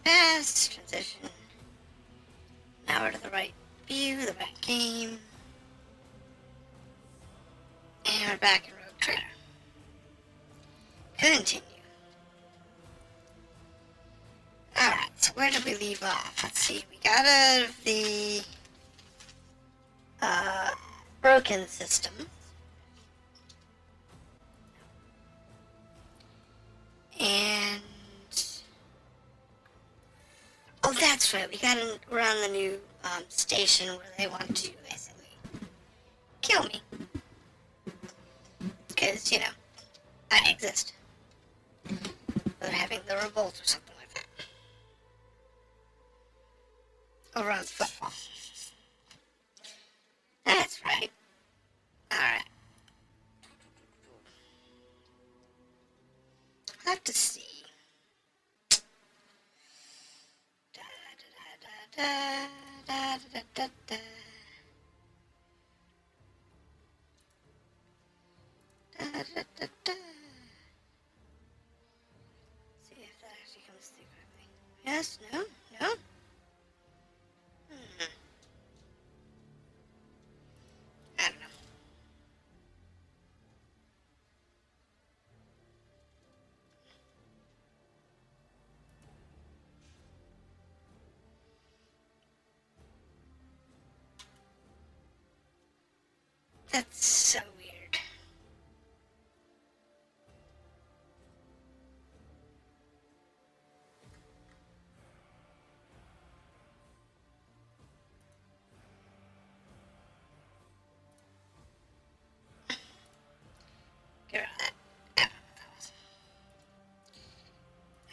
pass, transition. Now we're to the right view, the right game. And we're back in Rogue Trader. Continue. Alright, so where did we leave off? Let's see, we got out of the broken system. And oh, that's right, we're on the new station where they want to basically kill me. Because, you know, I exist. They're having the revolt or something like that. Over on football. That's right. Alright. I'll have to see. Da, da, da, da, da. Da, da, da, da. See if that actually comes through correctly. Yes, no, no. I don't know. That's so weird. Get rid of that. I don't know what that was.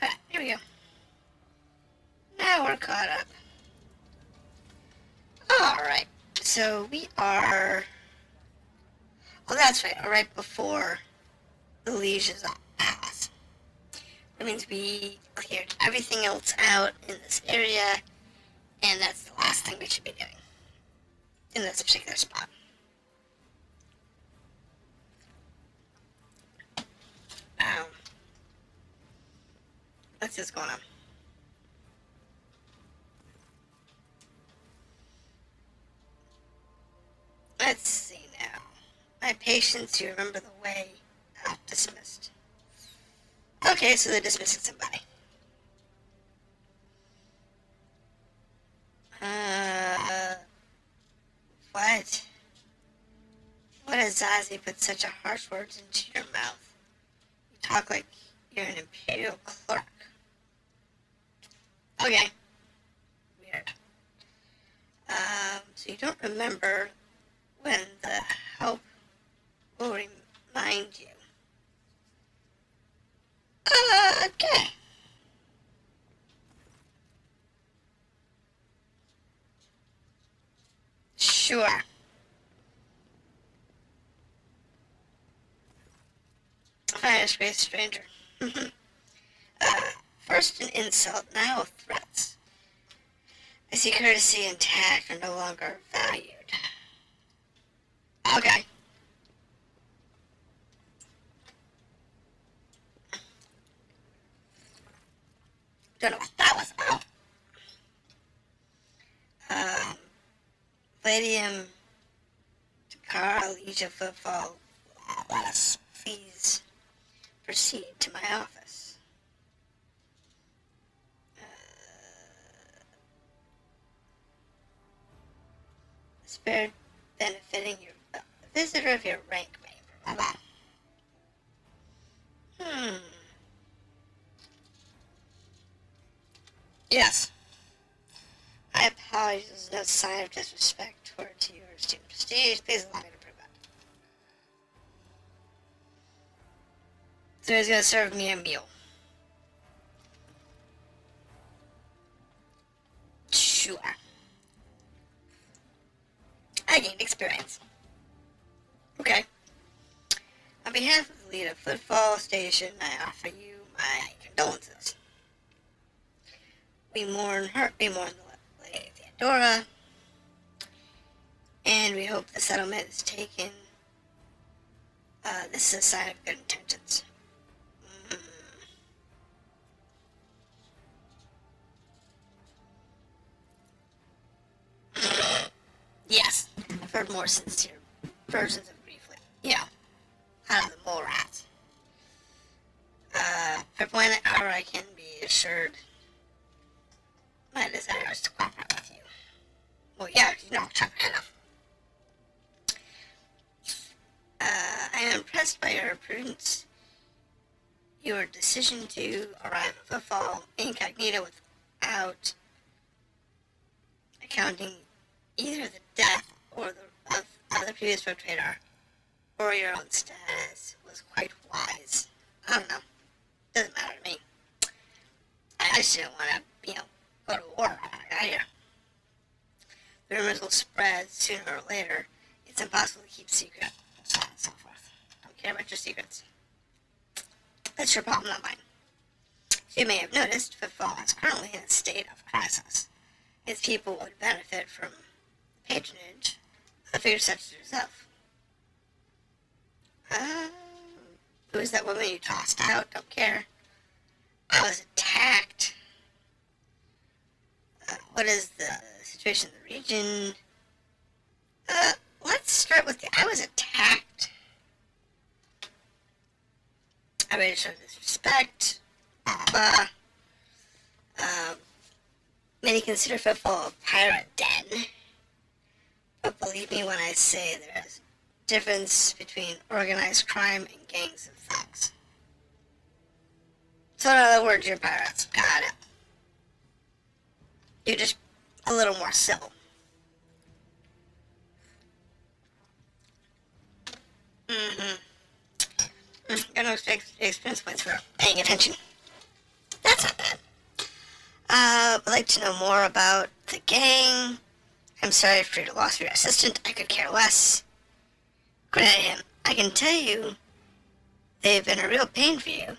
Alright, here we go. Now we're caught up. Alright, so we are... Oh, that's right, right before the liege's pass. That means we cleared everything else out in this area, and that's the last thing we should be doing in this particular spot. What's this going on? Let's see now. My patience, you remember the way. Dismissed. Okay, so they're dismissing somebody. What? What has Zazie put such a harsh words into your mouth? You talk like you're an Imperial clerk. Okay. Weird. So you don't remember when the help will remind you. Okay. Sure. Fine, disgraced stranger. First an insult, now threats. I see courtesy and tact are no longer valued. Okay. Don't know what that was about. Millennium, Takara, Legion Footfall, let us please proceed to my office. Spared benefiting your visitor of your rank, maybe. Yes. I apologize. There's no sign of disrespect towards your esteemed prestige. Please allow me to prove it. So he's gonna serve me a meal. Sure. I gained experience. Okay. On behalf of the lead of Footfall Station, I offer you my condolences. We mourn the Lady Theodora, and we hope the settlement is taken. This is a sign of good intentions. preferred more sincere versions of briefly. Yeah, out of the mole rats. For planet hour, I can be assured my desire is to cooperate with you. Well, yeah, you know, chop your head off. I am impressed by your prudence. Your decision to arrive at footfall incognito without accounting either the death or of the previous road trader or your own status was quite wise. I don't know. Doesn't matter to me. I just didn't want to, go to war when I got here. The rumors will spread sooner or later. It's impossible to keep secret, so on and so forth. Don't care about your secrets. That's your problem, not mine. As you may have noticed, footfall is currently in a state of crisis. Its people would benefit from the patronage of a figure such as yourself. Who is that woman you tossed out? Don't care. I was attacked. What is the situation in the region? Let's start with I was attacked. I ready to show disrespect. Many consider footfall a pirate den. But believe me when I say there is a difference between organized crime and gangs of thugs. So in other words, you're pirates. Got it. You're just a little more civil. Got no experience points for paying attention. That's not bad. Would like to know more about the gang. I'm sorry for your loss of your assistant. I could care less. Credit him. I can tell you, they've been a real pain for you.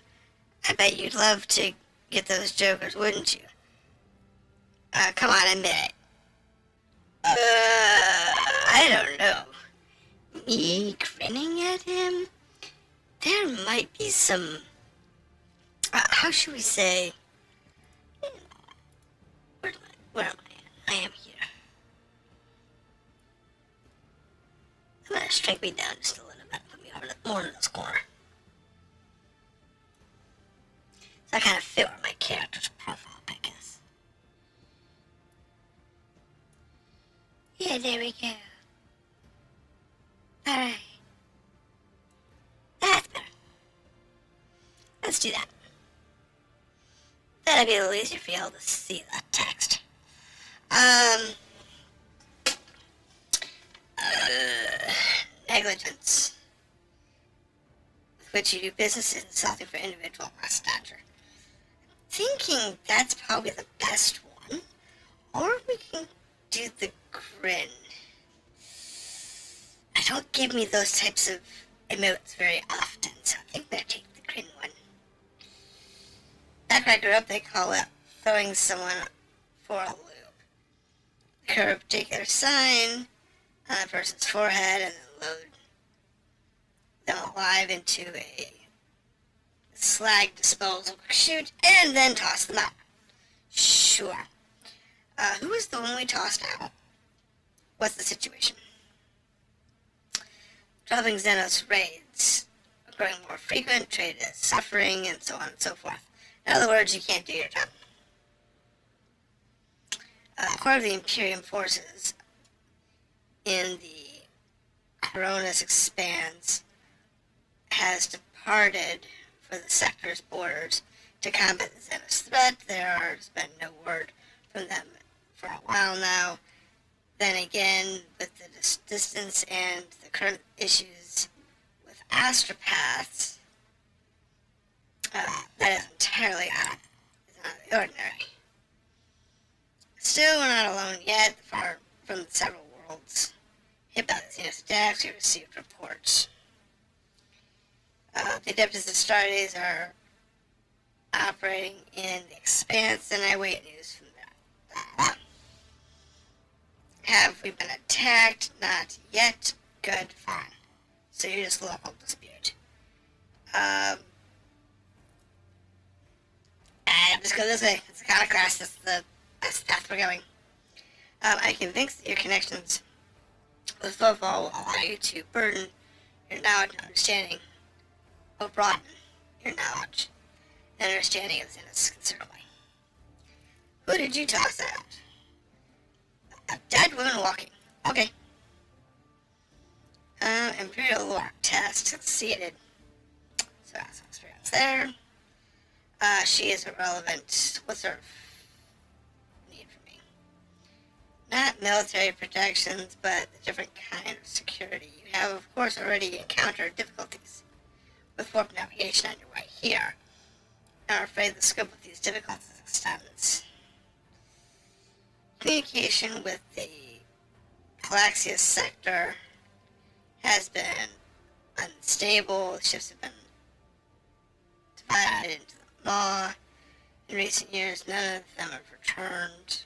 I bet you'd love to get those jokers, wouldn't you? Come on, admit it. I don't know. Me grinning at him? There might be some, how should we say, where am I at? I am here. I'm gonna strike me down just a little bit, put me over more in this corner. So I kind of fit with my character's profile, I guess. Yeah, there we go. Alright. That's better. Let's do that. That'll be a little easier for y'all to see that text. Negligence, with which you do business is insulting for individual by stature. Thinking that's probably the best one, or we can do the grin. I don't give me those types of emotes very often, so I think I'll take the grin one. Back where I grew up, they call it throwing someone for a loop. Curve a particular sign on a person's forehead and then load them alive into a slag disposal chute and then toss them out. Sure. Who was the one we tossed out? What's the situation? Dropping Xenos raids are growing more frequent, trade is suffering, and so on and so forth. In other words, you can't do your job. Core of the Imperium forces in the Koronus Expanse has departed for the sector's borders to combat the Xenos threat. There's been no word from them for a while now. Then again, with the distance and the current issues with astropaths, that is entirely out of the ordinary. Still, we're not alone yet, far from the several worlds hit by the Xenos attacks. We received reports. The Adeptus Astartes are operating in the Expanse, and I await news from that. Have we been attacked? Not yet. Good, fine. So you're just local dispute. Just go this way. It's a kind of class. That's the path we're going. I can think that your connections above all, will allow you to burden your knowledge and understanding, or broaden your knowledge and understanding of Zeniths considerably. Who did you toss out? A dead woman walking. Okay. Imperial lore test succeeded. So that's some experience there. She is irrelevant. What's her need for me? Not military protections, but a different kind of security. You have, of course, already encountered difficulties with warp navigation on your way here. I'm afraid the scope of these difficulties extends. Communication with the Calaxius sector has been unstable. The ships have been divided into the Maw. In recent years, none of them have returned.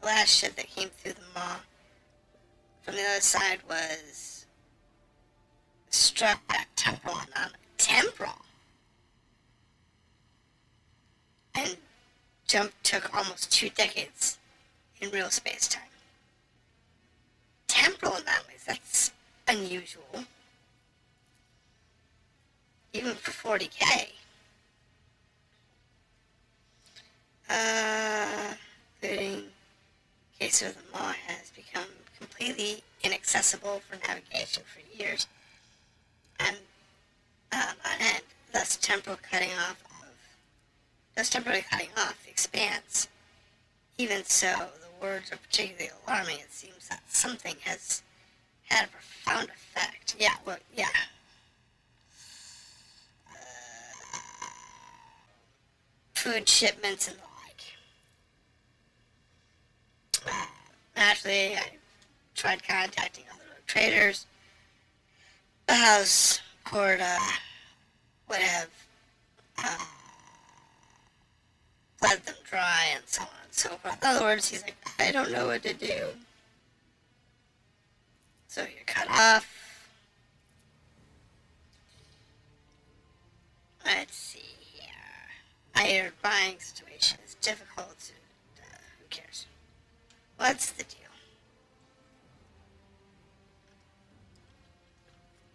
The last ship that came through the Maw from the other side was struck at temporal anomaly. Temporal? And jump took almost 2 decades in real space-time. Temporal anomalies, that's unusual. Even for 40k. Including case of the Maw has become completely inaccessible for navigation for years. And on end, thus temporarily cutting off the expanse. Even so, the words are particularly alarming. It seems that something has had a profound effect. Yeah, well, yeah. Food shipments and the like. Naturally, I tried contacting other traders. The house court would have bled them dry and so on and so forth. In other words, he's like, I don't know what to do. So you're cut off. Let's see here. My buying situation is difficult to, who cares? What's the deal?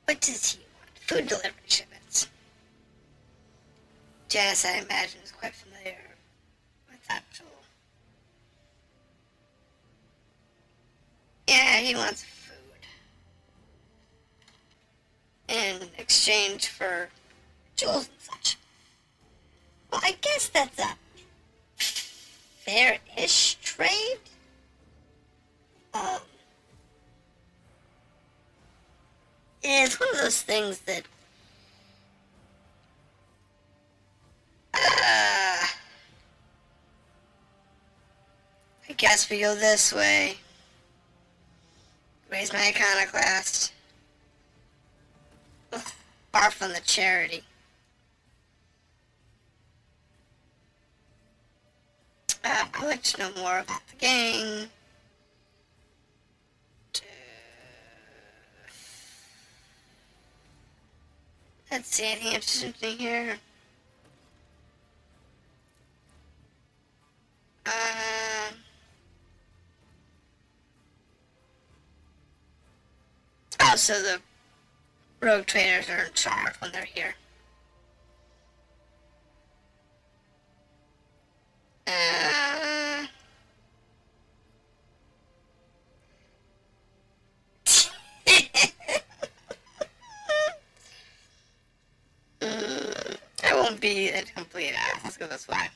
What does he want? Food delivery shipments. Janice, I imagine, is quite familiar with that tool. Yeah, he wants food. In exchange for jewels and such. Well, I guess that's a fair-ish trade. It's one of those things that I guess we go this way. Raise my iconoclast. Ugh, barf on the charity. I'd like to know more about the gang. Let's see, anything interesting here? Oh, so the rogue traders are in charge when they're here. I won't be a complete ass. Let's go this way.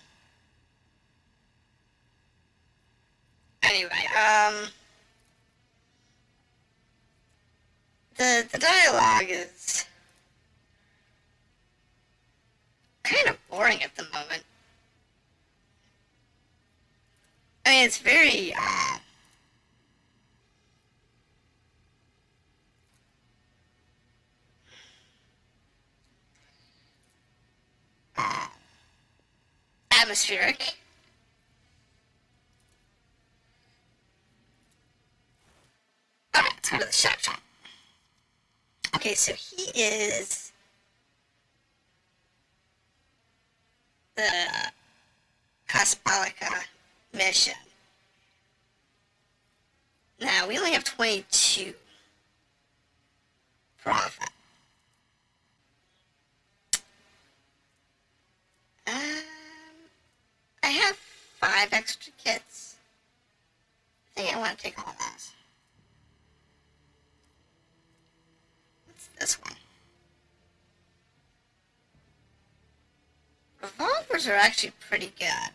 Anyway, the dialogue is kind of boring at the moment. I mean, it's very, atmospheric. Alright, let's go to the shop. Okay, so he is the Cospolica mission. Now, we only have 22. profit. I have 5 extra kits. I think I want to take all those. What's this one? Revolvers are actually pretty good.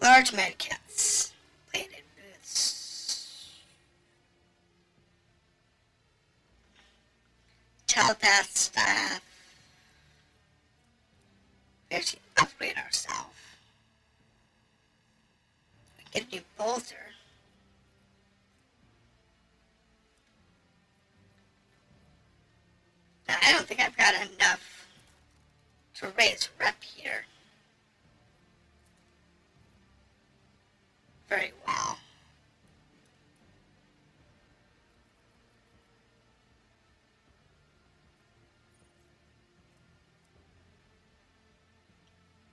Large medkits. Bladed boots. Telepath staff. We actually upgrade ourselves. We get a new bolter. Now, I don't think I've got enough to raise rep here very well.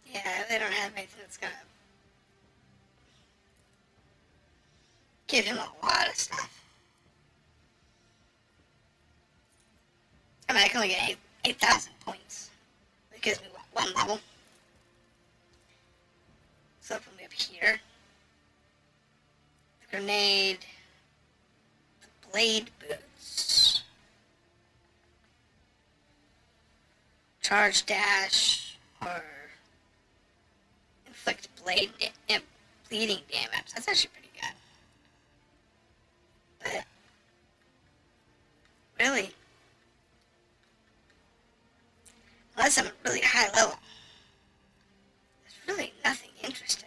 Yeah, they don't have anything that's gonna give him a lot of stuff. I mean, I can only get 8,000 points. It gives me, what, 1 level? So if I'm up here, the grenade, the blade boots, charge dash, or inflict bleeding damage. That's actually pretty good. But, really, unless I'm at a really high level, there's really nothing interesting.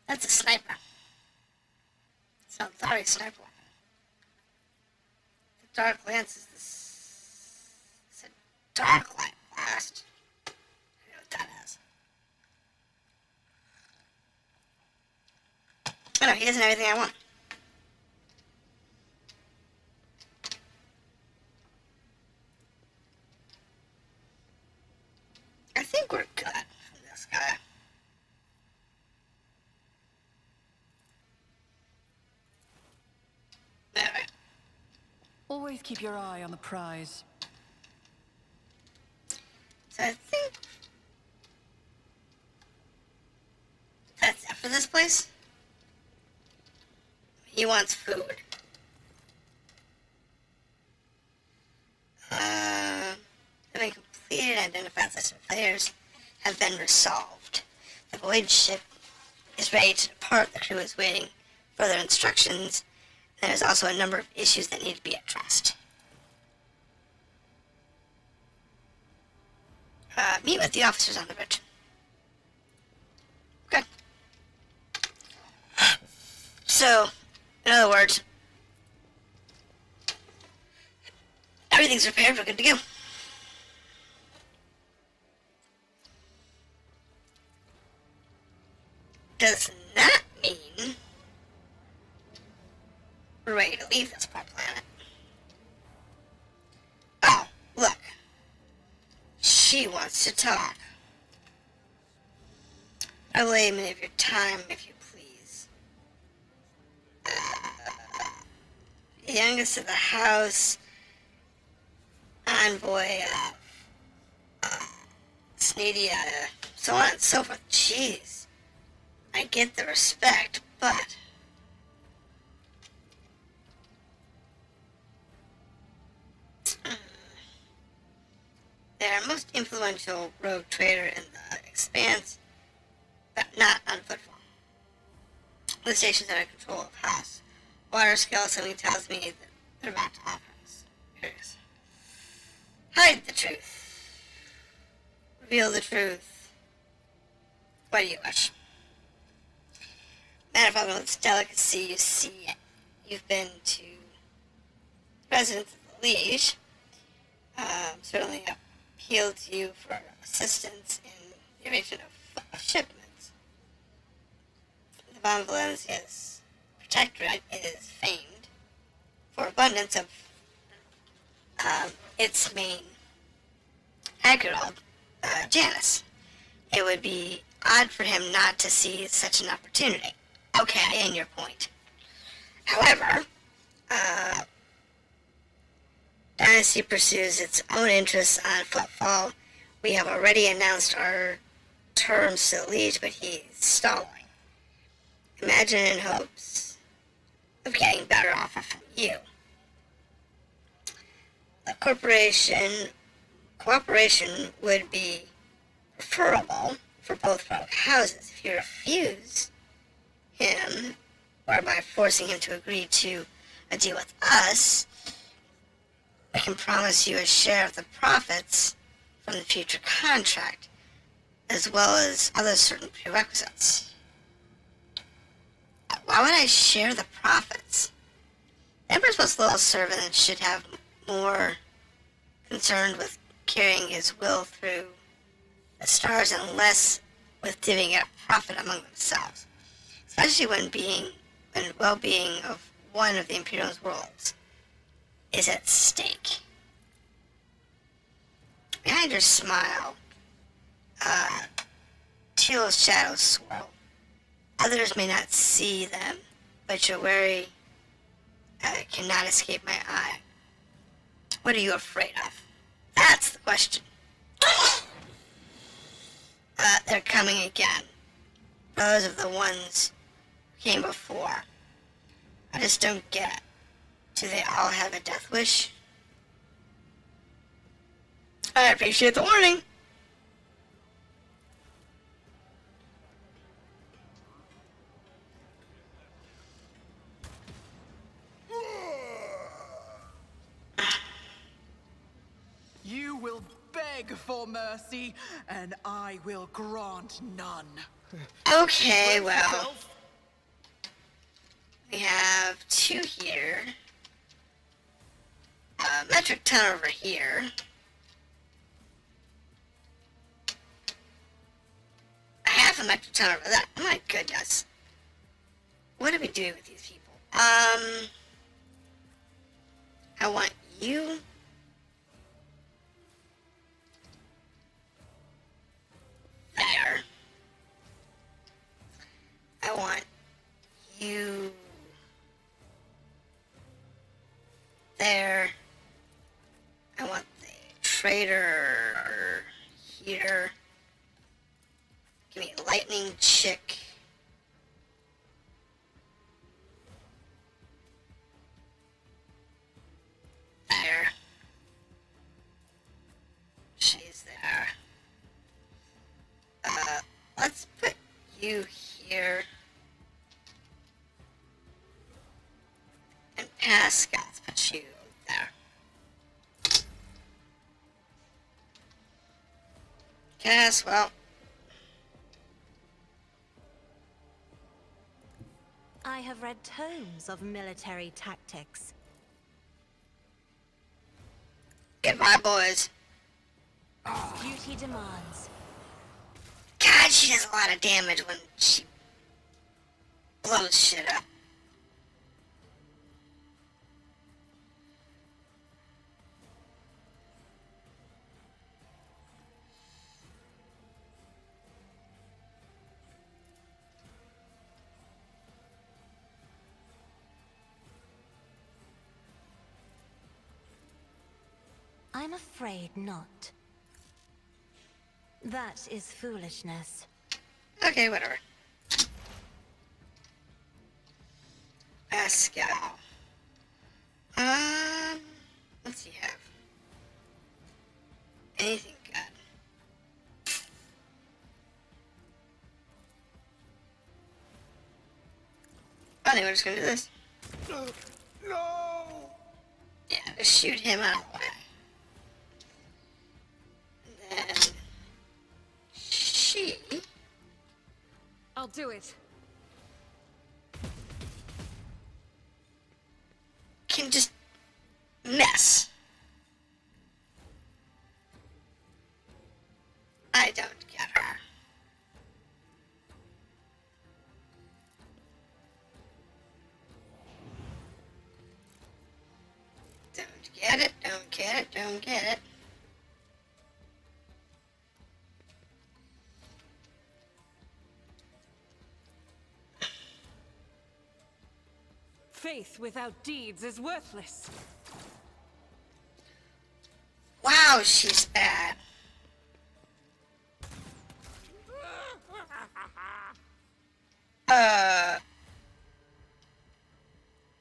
That's a sniper. It's not Thari's sniper weapon. The Dark Lance is this. It's a Dark Light Blast. I don't know what that is. Oh no, he doesn't have anything I want. I think we're good from this guy. Alright. Always keep your eye on the prize. So I think that's it for this place. He wants food. Having completed identified list of players have been resolved. The voidship is ready to depart. The crew is waiting for further instructions. There's also a number of issues that need to be addressed. Meet with the officers on the bridge. Okay. So, in other words, everything's repaired, we're good to go. Does not mean we're ready to leave this poor planet. Oh, look. She wants to talk. I will lay a minute of your time, if you please. The youngest of the house, envoy of Snedia, so on and so forth. Jeez. I get the respect, but they're our most influential rogue trader in the Expanse, but not on footfall. The station's under control of House. Water skill, something tells me that they're about to offer us. Curious. Hide the truth. Reveal the truth. What do you wish? Matter of its delicacy, you see, you've been to residents of the Liege. Certainly appealed to you for assistance in the arrangement of shipments. The Von Valencia's protectorate is famed for abundance of its main agriculture, Janus. It would be odd for him not to see such an opportunity. Okay, and your point. However, Dynasty pursues its own interests on footfall. We have already announced our terms to the Liege, but he's stalling. Imagine in hopes of getting better offer from you. The cooperation would be preferable for both houses. If you refuse him, or by forcing him to agree to a deal with us, I can promise you a share of the profits from the future contract, as well as other certain prerequisites. Why would I share the profits? The Emperor's most loyal servant should have more concerned with carrying his will through the stars and less with divvying up profit among themselves, especially when well-being of one of the Imperium's worlds is at stake. Behind her smile, Teal's shadows swirl. Others may not see them, but your wary cannot escape my eye. What are you afraid of? That's the question. They're coming again. Those of the ones who came before. I just don't get it. Do they all have a death wish? I appreciate the warning. You will beg for mercy, and I will grant none. Okay, well, we have 2 here. A metric ton over here. A half a metric ton over that. My goodness. What do we do with these people? I want you. There. I want you there. I want the trader here. Give me a lightning chick. There. She's there. Let's put you here. And Pascal, let's put you there. Guess, well. I have read tomes of military tactics. Goodbye, boys. Duty demands. God, she does a lot of damage when she blows shit up. I'm afraid not. That is foolishness. Okay, whatever. Pascal. What's he have? Anything good? I think we're just gonna do this. No! Yeah, just shoot him out of the way. And then she I'll do it. can just mess. I don't get her. get it, don't get it. Faith without deeds is worthless. Wow, she's bad.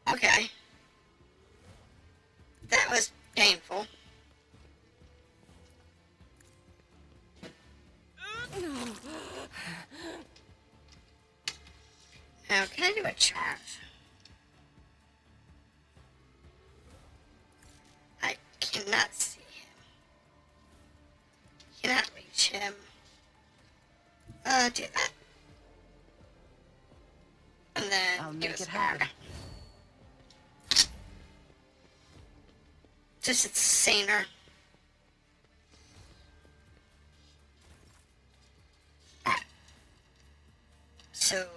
Okay. That was painful. Now, can I do a charge? I cannot see him. Cannot reach him. Do that. And then I'll do make a it spark. happen. Just it's saner. Alright. So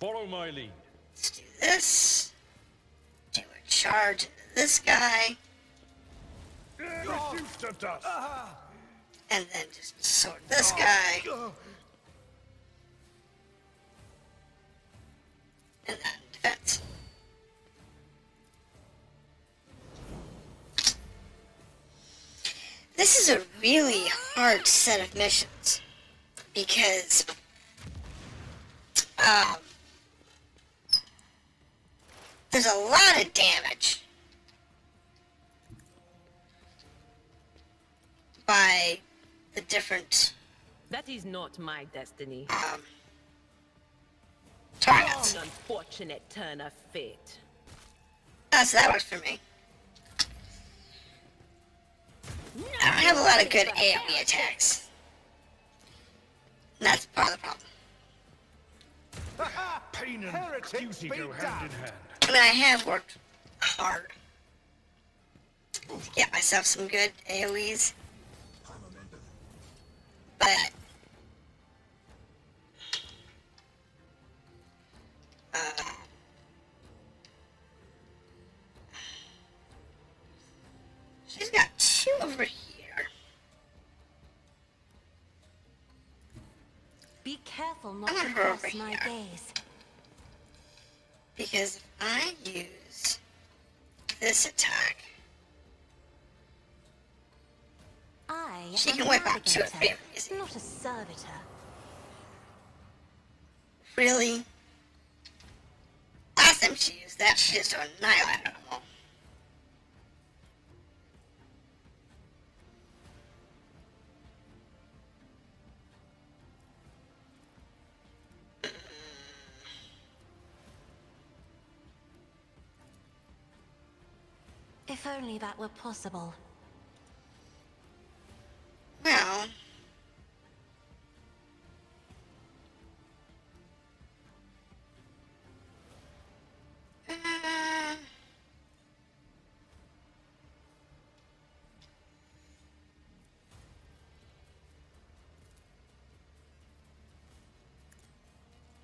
Follow my lead. let's do this. Do a charge into this guy. Reduce to dust. And then just sword this guy. And then defense. This is a really hard set of missions because there's a lot of damage by the different That is not my destiny. targets. An unfortunate turn of fate. So that works for me. I don't have a lot of good AoE attacks. And that's part of the problem. Pain and duty go hand in hand. I mean, I have worked hard to get myself some good AoEs. But she's got two over here. Be careful not I want to her over cross my here. gaze. Because if I use this attack, I she am can a wipe out 2 or 3 navigator, of them, you see. not a servitor. Really? Last time she used that, she just annihilated them all. If only that were possible. Well,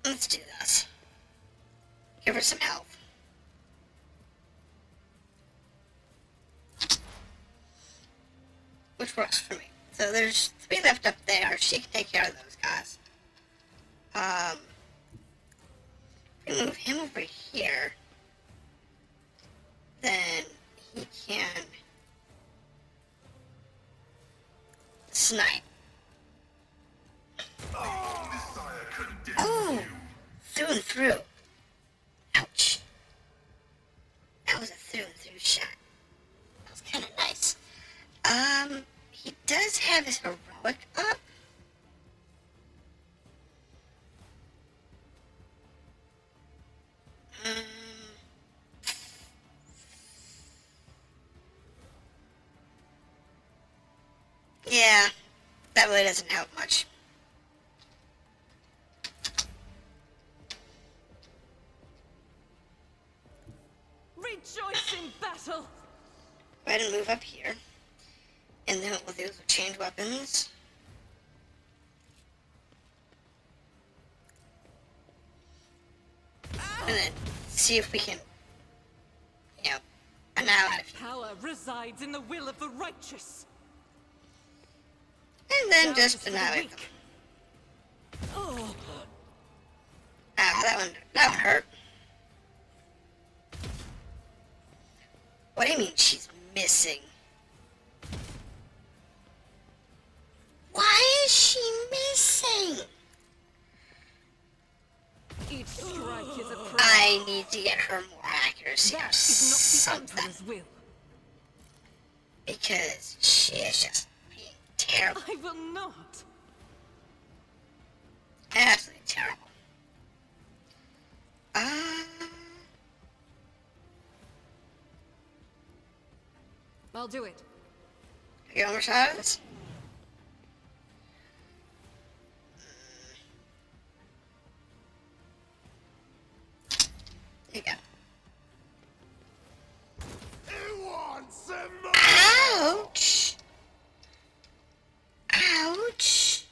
let's do this. Give her some health. Which works for me. So there's 3 left up there. She can take care of those guys. If we move him over here, then he can snipe. Oh! Through and through. Ouch. That was a through and through shot. That was kind of nice. He does have his heroic up. Yeah, that really doesn't help much. Rejoice in battle! Go ahead and move up here. And then what we'll do is we'll change weapons. And then see if we can, you know, resides in the will of the righteous. And then Justice just for the annihilate them. weak. Oh, Ah, that one hurt. What do you mean she's missing? Why is she missing? each strike is a prayer. I need to get her more accuracy or That is not the something. Emperor's will. Because she is just being terrible. I will not. Absolutely terrible. I'll do it. Get one more shot of this. There you go. Who wants some more? Ouch! Ouch!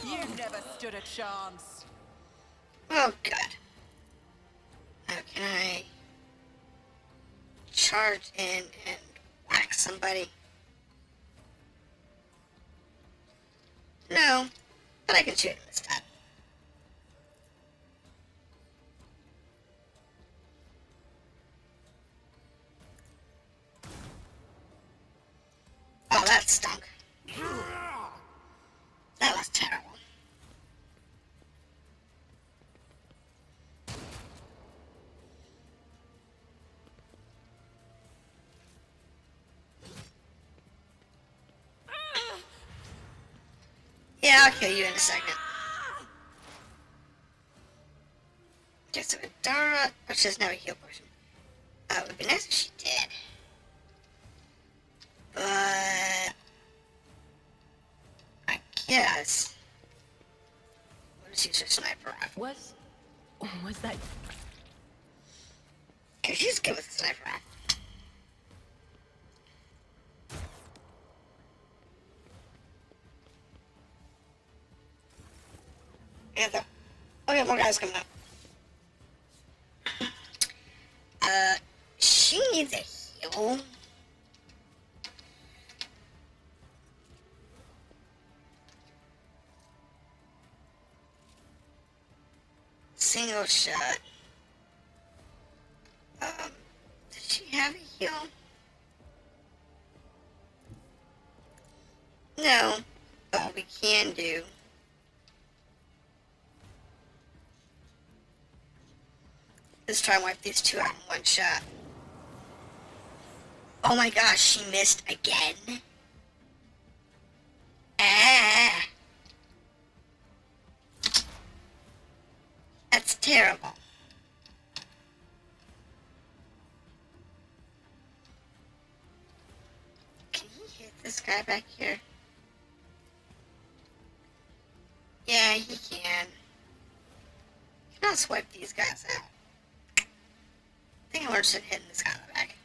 You never stood a chance. Oh, good. Now can I charge in and whack somebody? No, but I can shoot him this time. Oh, that stunk. That was terrible. Yeah, I'll kill you in a second. Okay, so Adara, which doesn't have a heal potion. It would be nice if she did. But I guess we'll just use her sniper rifle. Was that? Cause she's good with the sniper rifle. Yeah, okay, more guys coming up. She needs a heal. Single shot. Does she have a heal? No, but what we can do is try and wipe these two out in one shot. Oh my gosh, she missed again. Ah. That's terrible. Can he hit this guy back here? Yeah, he can. Can I swipe these guys out? I think I'm just hitting this guy in the back.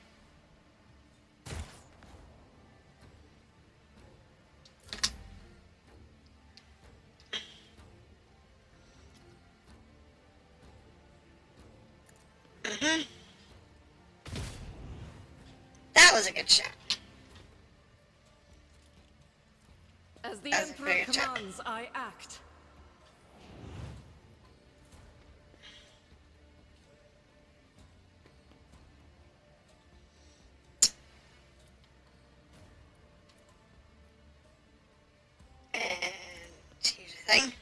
That was a good shot. As the That was a Emperor very good shot. commands, I act. And here's the thing.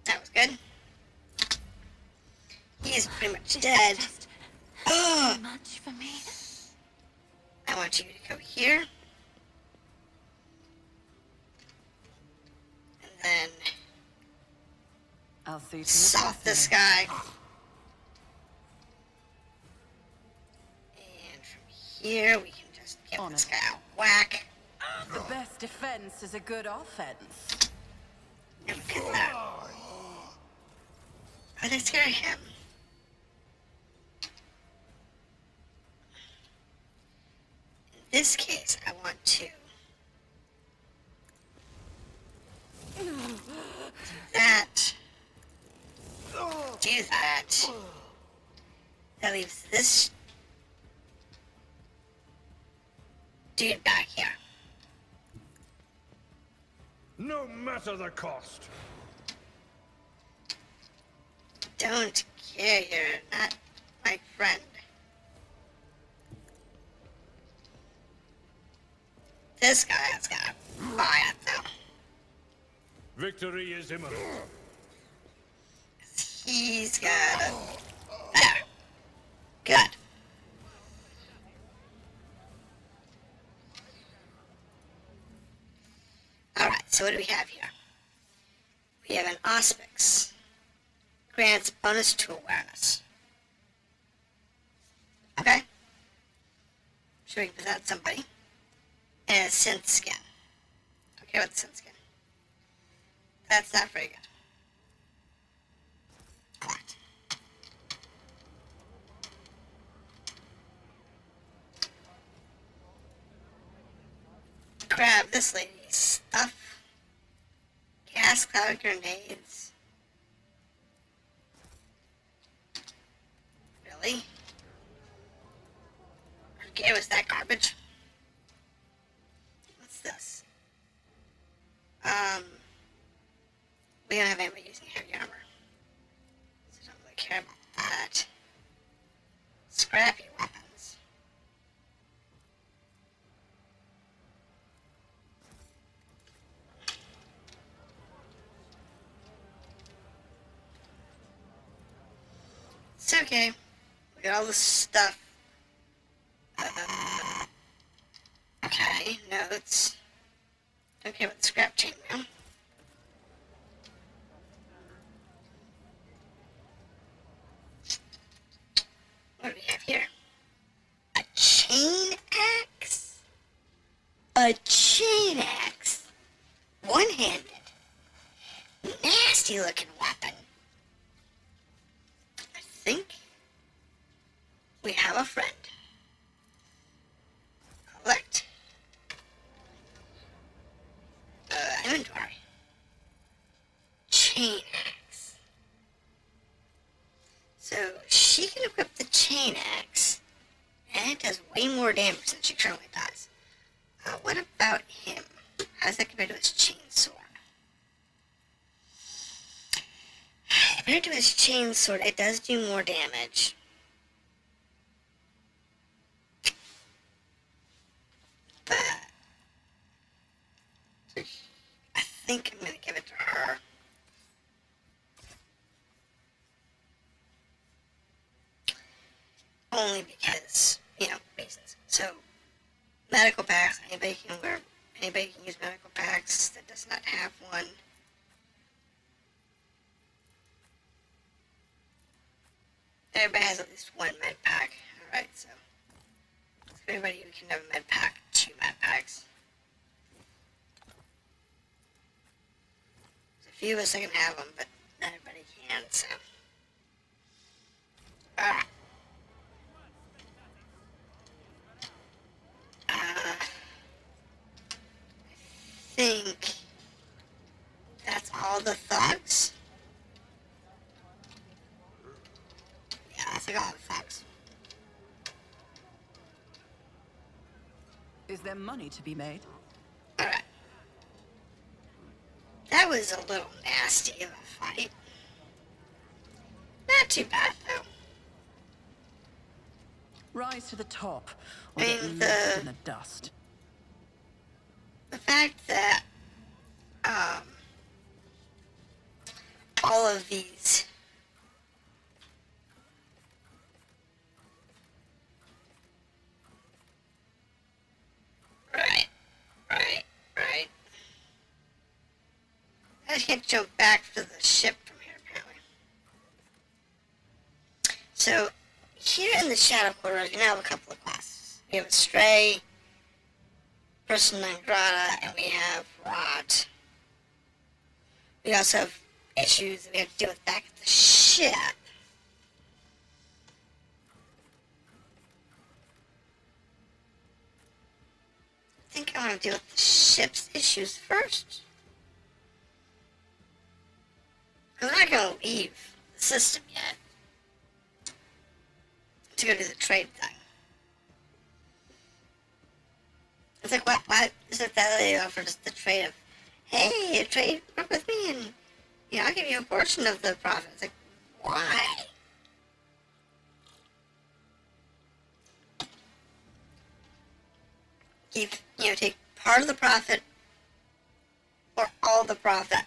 That was good. He is pretty much dead. Oh, Much for me. I want you to go here. And then I'll see to salt this guy. And from here, we can just give this guy a whack. The best defense is a good offense. And we get that. But it's scare him. In this case, I want to. That. this dude back here. No matter the cost. Don't care, you're not my friend. This guy has got a riot, though. Victory is imminent. He's got a... There. Good. Alright, so what do we have here? We have an auspice. Grants bonus to awareness. Okay. Sure we can put that on somebody. And a synth skin. Okay, with the synth skin. That's not very good. Alright. Grab this lady's stuff. Gas cloud grenades. Really? Okay, was that garbage? What's this? We don't have anybody using heavy armor. So I don't really care about that. Scrappy weapons. It's okay. We got all this stuff. Okay, notes. Don't care about the scrap chain now. What do we have here? A chain axe? A chain axe? One-handed. Nasty looking weapon. I think we have a friend. Collect. Inventory. Chain axe. So she can equip the chain axe, and it does way more damage than she currently does. What about him? How does that compare to his chainsword? Compared to his chainsword, it does do more damage. But I think I'm going to give it to her. Only because, reasons. So, medical packs, anybody can use medical packs that does not have one. Everybody has at least one med pack. Alright, so everybody who can have a med pack, 2 med packs. There's a few of us that can have them, but not everybody can, so. Alright. I think that's all the thugs. Yeah, that's like all the thugs. Is there money to be made? Alright. That was a little nasty of a fight. Not too bad, though. Rise to the top, or I get mean, lost in the dust. The fact that, all of these Right. I can't jump back to the ship from here, apparently. So, here in the Shadow Quarters, we now have a couple of classes. We have a Stray, Person non grata, and we have Rot. We also have issues that we have to deal with back at the ship. I think I want to deal with the ship's issues first. Because I'm not going to leave the system yet to go do the trade thing. It's like, what is it that they offer us the trade of, hey, trade, work with me, and, you know, I'll give you a portion of the profit. It's like, why? Take part of the profit or all the profit.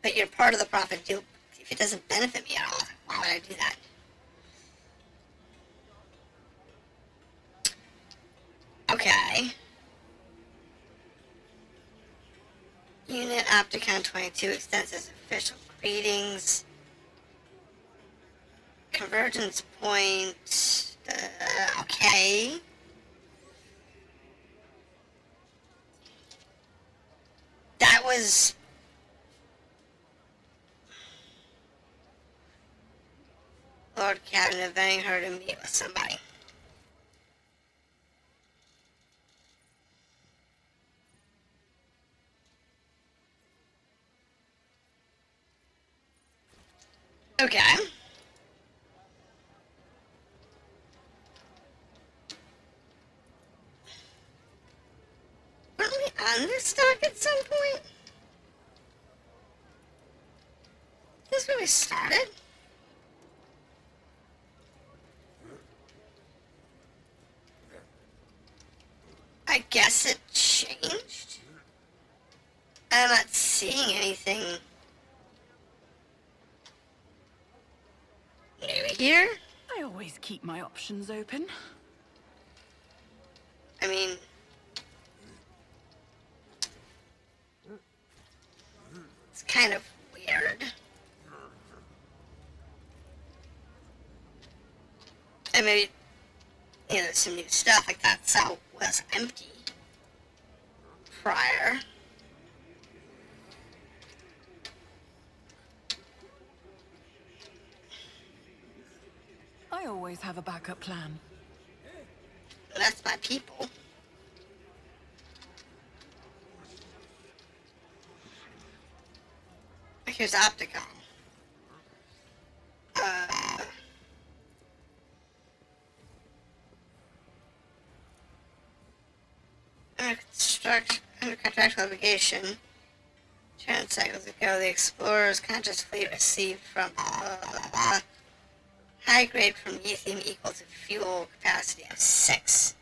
But you're part of the profit deal. If it doesn't benefit me at all, why would I do that? Okay. Unit Opticon 22 extends its official greetings. Convergence point. Okay. That was... Lord Captain inviting her to meet with somebody. Okay. Weren't we on this dock at some point? This is where we started? I guess it changed? I'm not seeing anything new here. I always keep my options open. I mean... It's kind of weird. And maybe, some new stuff, like that cell was empty prior. I always have a backup plan. That's my people. Here's Opticon. Under contractual obligation, 10 cycles ago, the explorer's conscious fleet received from high grade from lithium equal to fuel capacity of 6.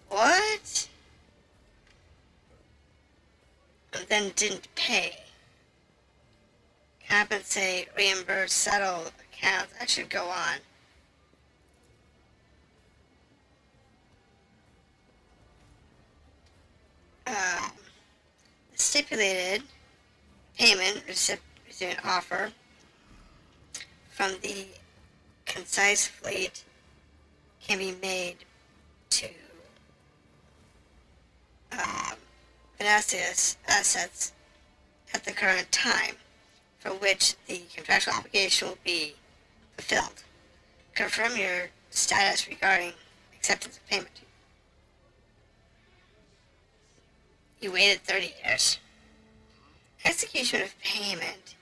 What? And then didn't pay. Compensate, reimburse, settle accounts. That should go on. Stipulated payment recipient offer from the concise fleet can be made to Venasius assets at the current time, for which the contractual obligation will be fulfilled. Confirm your status regarding acceptance of payment. You waited 30 years. Execution of payment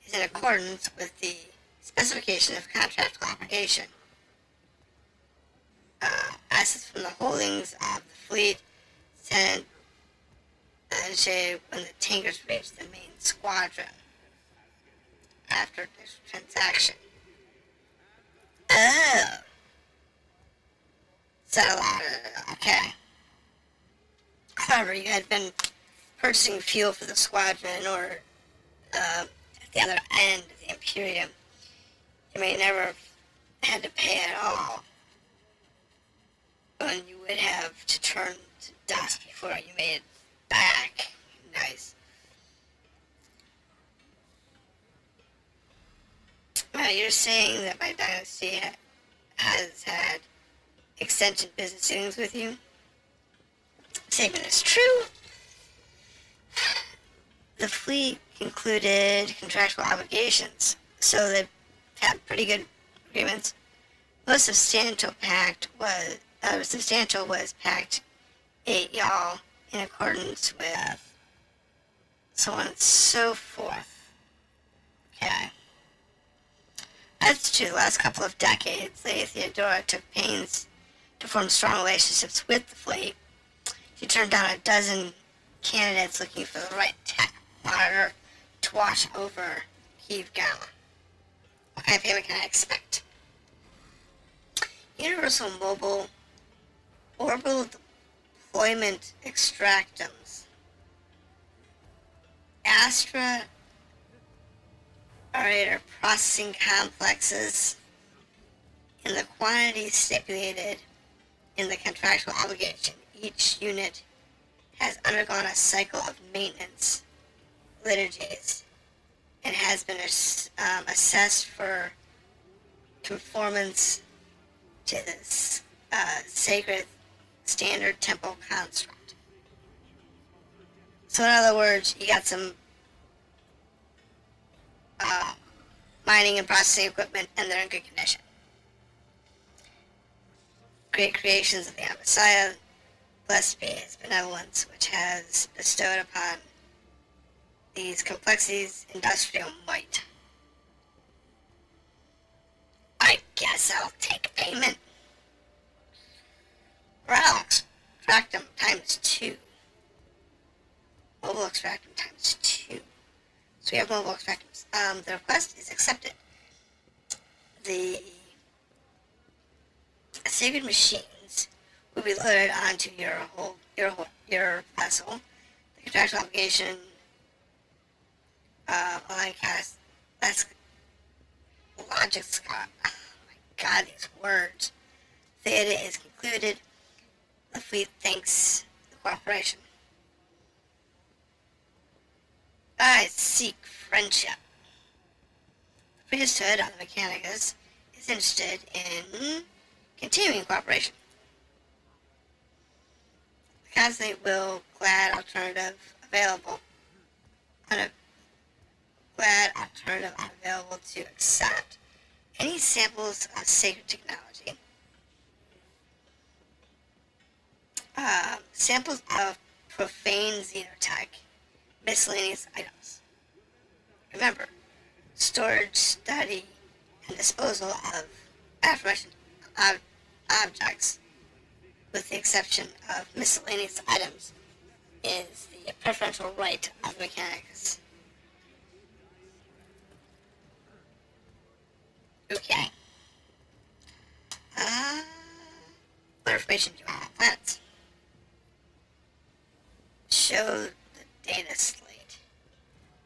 is in accordance with the specification of contractual obligation. Assets from the holdings of the fleet sent when the tankers reach the main squadron after this transaction. Oh. Settle out. Okay. However, you had been purchasing fuel for the squadron or at the other end of the Imperium. You may never have had to pay at all. And you would have to turn to dust before you made it back. Nice. You're saying that my dynasty has had extension business dealings with you? Statement is true. The fleet concluded contractual obligations, so they've had pretty good agreements. Most substantial was packed 8 y'all in accordance with so on and so forth. Okay. As to the last couple of decades, Lady Theodora took pains to form strong relationships with the fleet. She turned down a dozen candidates looking for the right tech monitor to watch over Kiev Gala. What kind of payment can I expect? Universal Mobile Orbital Deployment Extractums. Astra Orator processing complexes in the quantity stipulated in the contractual obligation. Each unit has undergone a cycle of maintenance liturgies and has been assessed for conformance to this sacred standard temple construct. So in other words, you got some mining and processing equipment, and they're in good condition. Great creations of the Messiah, blessed be his benevolence, which has bestowed upon these complexities industrial might. I guess I'll take payment. Relics, extractum times 2. Mobile extractum times 2. So we have mobile extractums. The request is accepted. The sacred machines will be loaded onto your vessel. The contractual obligation line cast. That's logic, Scott. Oh my God, these words. Theta is concluded. The fleet thanks the cooperation. I seek friendship. The priesthood of the Mechanicus is interested in continuing cooperation. The constantly will glad alternative available. Glad alternative unavailable to accept any samples of sacred technology. Samples of profane xenotech, miscellaneous items. Remember, storage, study, and disposal of aforementioned objects, with the exception of miscellaneous items, is the preferential right of the Mechanicus. Okay. What information do you have on planets? Show the data slate.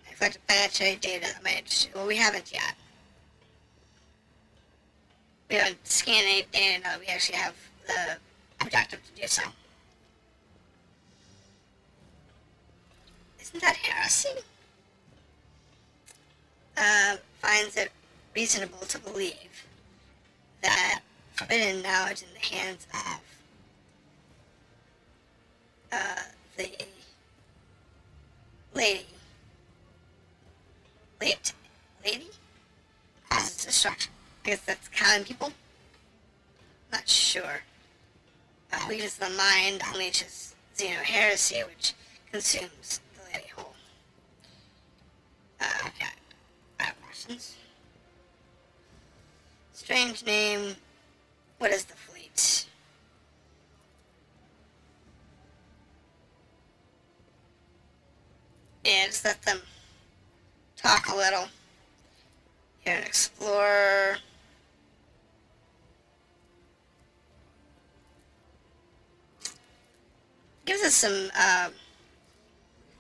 I collected planetary data that might interest you. Well, we haven't yet. We haven't scanned any data now that we actually have the objective to do so. Isn't that heresy? Finds it reasonable to believe that forbidden knowledge in the hands of the lady causes destruction. I guess that's common people. Not sure. Weakness of the mind unleashes xeno-heresy, which consumes the lady whole. Okay. I have questions. Strange name. What is the fleet? Yeah, just let them talk a little. You're an explorer. Gives us some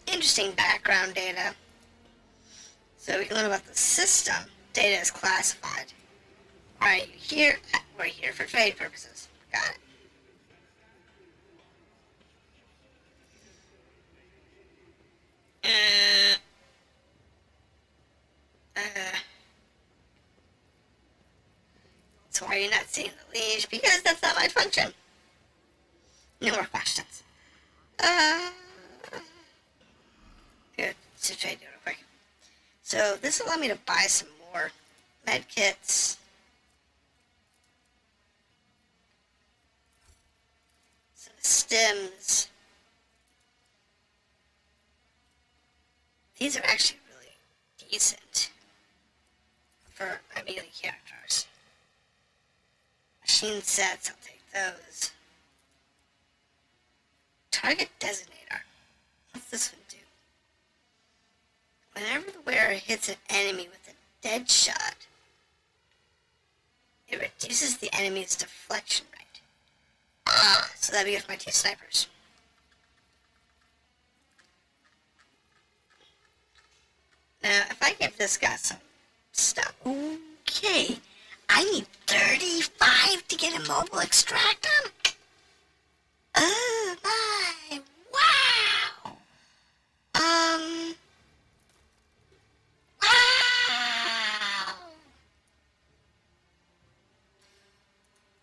interesting background data. So we can learn about the system. Data is classified. Alright, here, we're here for trade purposes. Got it. So why are you not seeing the liege? Because that's not my function. No more questions. Here, to try to do it real quick. So this will allow me to buy some more med kits. Some stims. These are actually really decent. for my melee characters. Machine sets, I'll take those. Target designator. What's this one do? Whenever the wearer hits an enemy with a dead shot, it reduces the enemy's deflection rate. Ah, so that'd be good for my two snipers. Now, if I give this guy some stuff, okay, I need 35 to get a mobile extractor? Oh my, wow! Wow!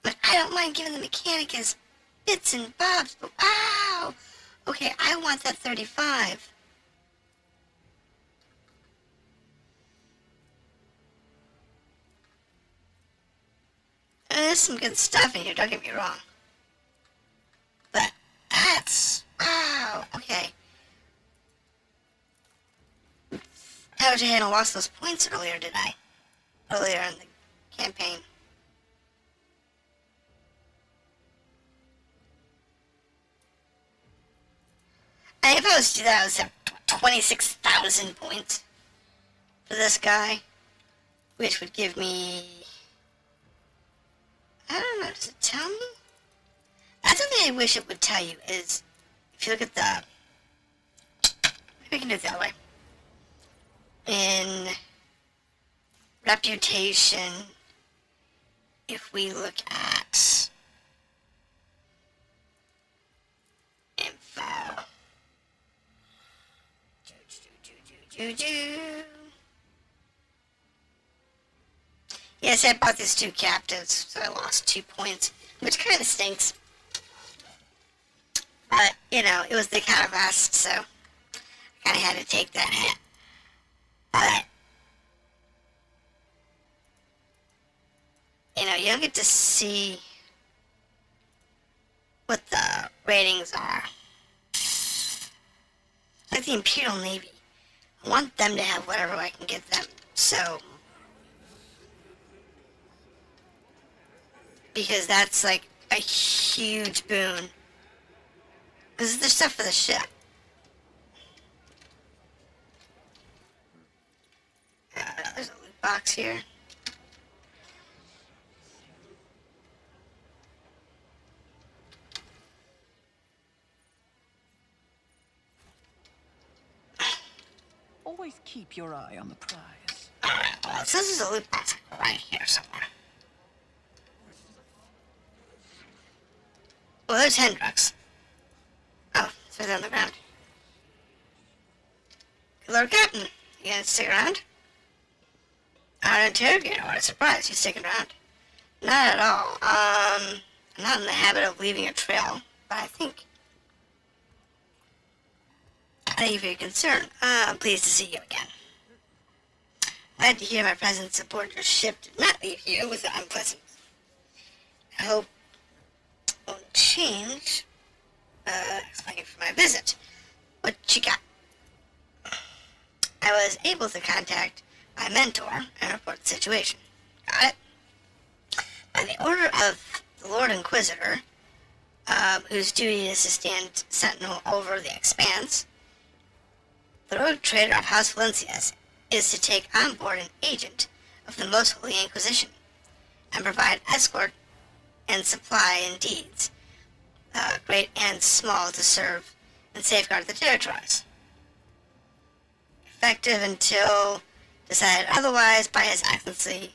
But I don't mind giving the mechanic his bits and bobs, but wow! Okay, I want that 35. There's some good stuff in here, don't get me wrong. But that's... wow, okay. I wish I hadn't lost those points earlier, did I? Earlier in the campaign. I if I was to do that, I would have 26,000 points for this guy, which would give me... I don't know, does it tell me? That's something I wish it would tell you is, if you look at the... Maybe we can do it the other way. In reputation, if we look at info. Yes, I bought these two captives, so I lost 2 points, which kind of stinks. But, you know, it was the kind of best, so I kind of had to take that hit. But, you know, you don't get to see what the ratings are. Like the Imperial Navy. I want them to have whatever I can get them, so... because that's like a huge boon. Because there's stuff for the ship. There's a loot box here. Always keep your eye on the prize. Alright, well, so this is a loot box right here somewhere. Well, there's Hendrix. Oh, it's right on the ground. Good Lord Captain, you gonna stick around? An interrogator, what a surprise, you sticking around. Not at all. I'm not in the habit of leaving a trail, but I think... Thank you for your concern. I'm pleased to see you again. Glad to hear my presence aboard your ship did not leave you with an unpleasant. I hope it won't change. Explaining for my visit. What you got? I was able to contact my mentor and report the situation. Got it? By the order of the Lord Inquisitor, whose duty is to stand sentinel over the Expanse, the rogue trader of House Valencias is to take on board an agent of the Most Holy Inquisition and provide escort and supply and deeds, great and small, to serve and safeguard the territories. Effective until decided otherwise by His Excellency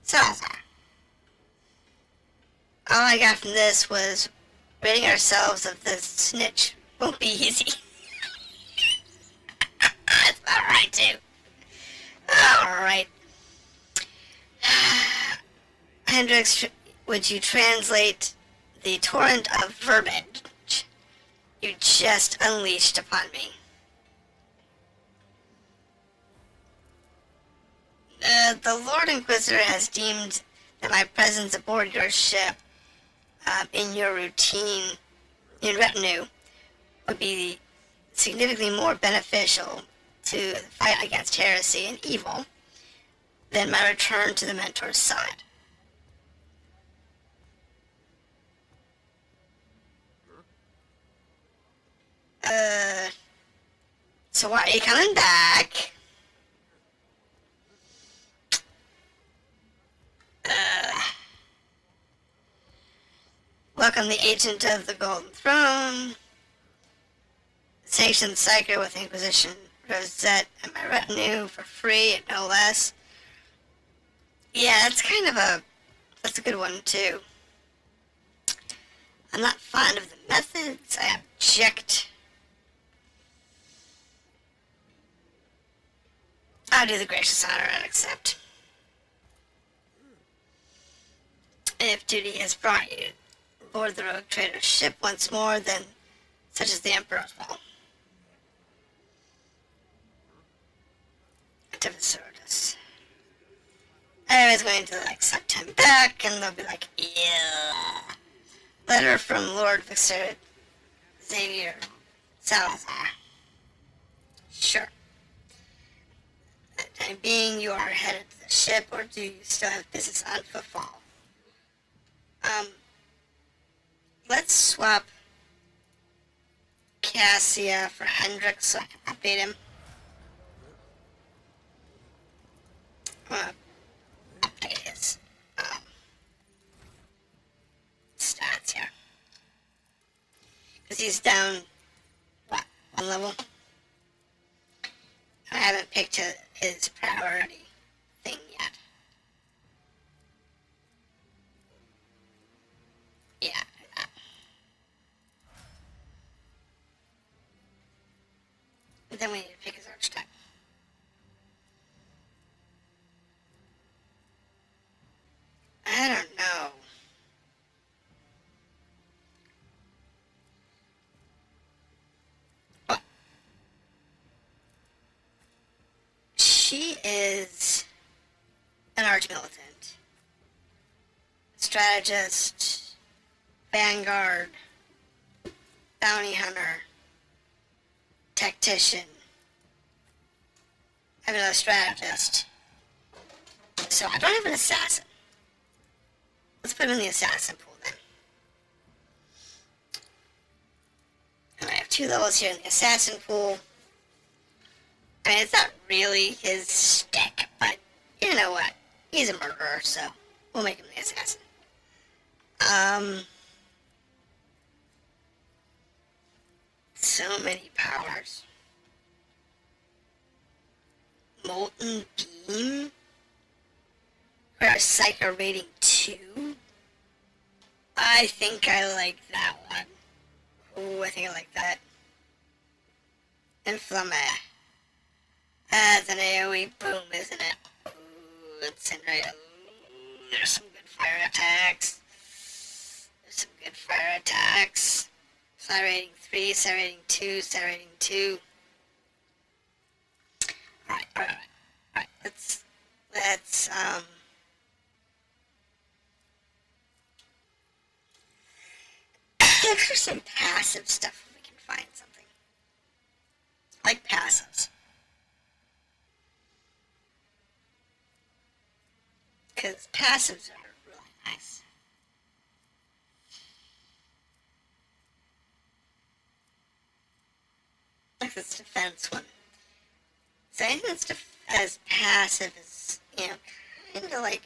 Salazar. All I got from this was ridding ourselves of this snitch won't be easy. That's about right, too. Alright. Hendrix, would you translate the torrent of verbiage you just unleashed upon me? The Lord Inquisitor has deemed that my presence aboard your ship in your retinue would be significantly more beneficial to the fight against heresy and evil then my return to the mentor's side. So why are you coming back? Welcome the agent of the Golden Throne. Sanctioned psycho with Inquisition Rosette and my retinue for free at no less. Yeah, that's a good one too. I'm not fond of the methods. I object. I'll do the gracious honor and accept. If duty has brought you aboard the rogue trader's ship once more, then such is the Emperor's will. Activus. I was going to suck time back, and they'll be like, yeah. Letter from Lord Victor Xavier Salazar. Sure. At the time being, you are headed to the ship, or do you still have business on footfall? Let's swap Cassia for Hendrik so I can update him. Update his stats here. Because he's down, what, one level? I haven't picked his priority thing yet. Yeah. But then we need to pick his archetype. I don't know. What? She is an arch-militant, strategist, vanguard, bounty hunter, tactician. I have another strategist. So I don't have an assassin. Let's put him in the assassin pool then. And I have 2 levels here in the assassin pool. I mean, it's not really his stick, but you know what? He's a murderer, so we'll make him the assassin. So many powers. Molten Beam? For our Psycho rating 2? I think I like that one. Ooh, I think I like that. Inflamme. That's an AoE boom, isn't it? Ooh, it's in right. Ooh, there's some good fire attacks. Psi rating 3, Psi rating 2, Psi rating 2. Alright. Let's look for some passive stuff if we can find something. I like passives. Because passives are really nice. Like this defense one. So anything that's as passive is, kind of like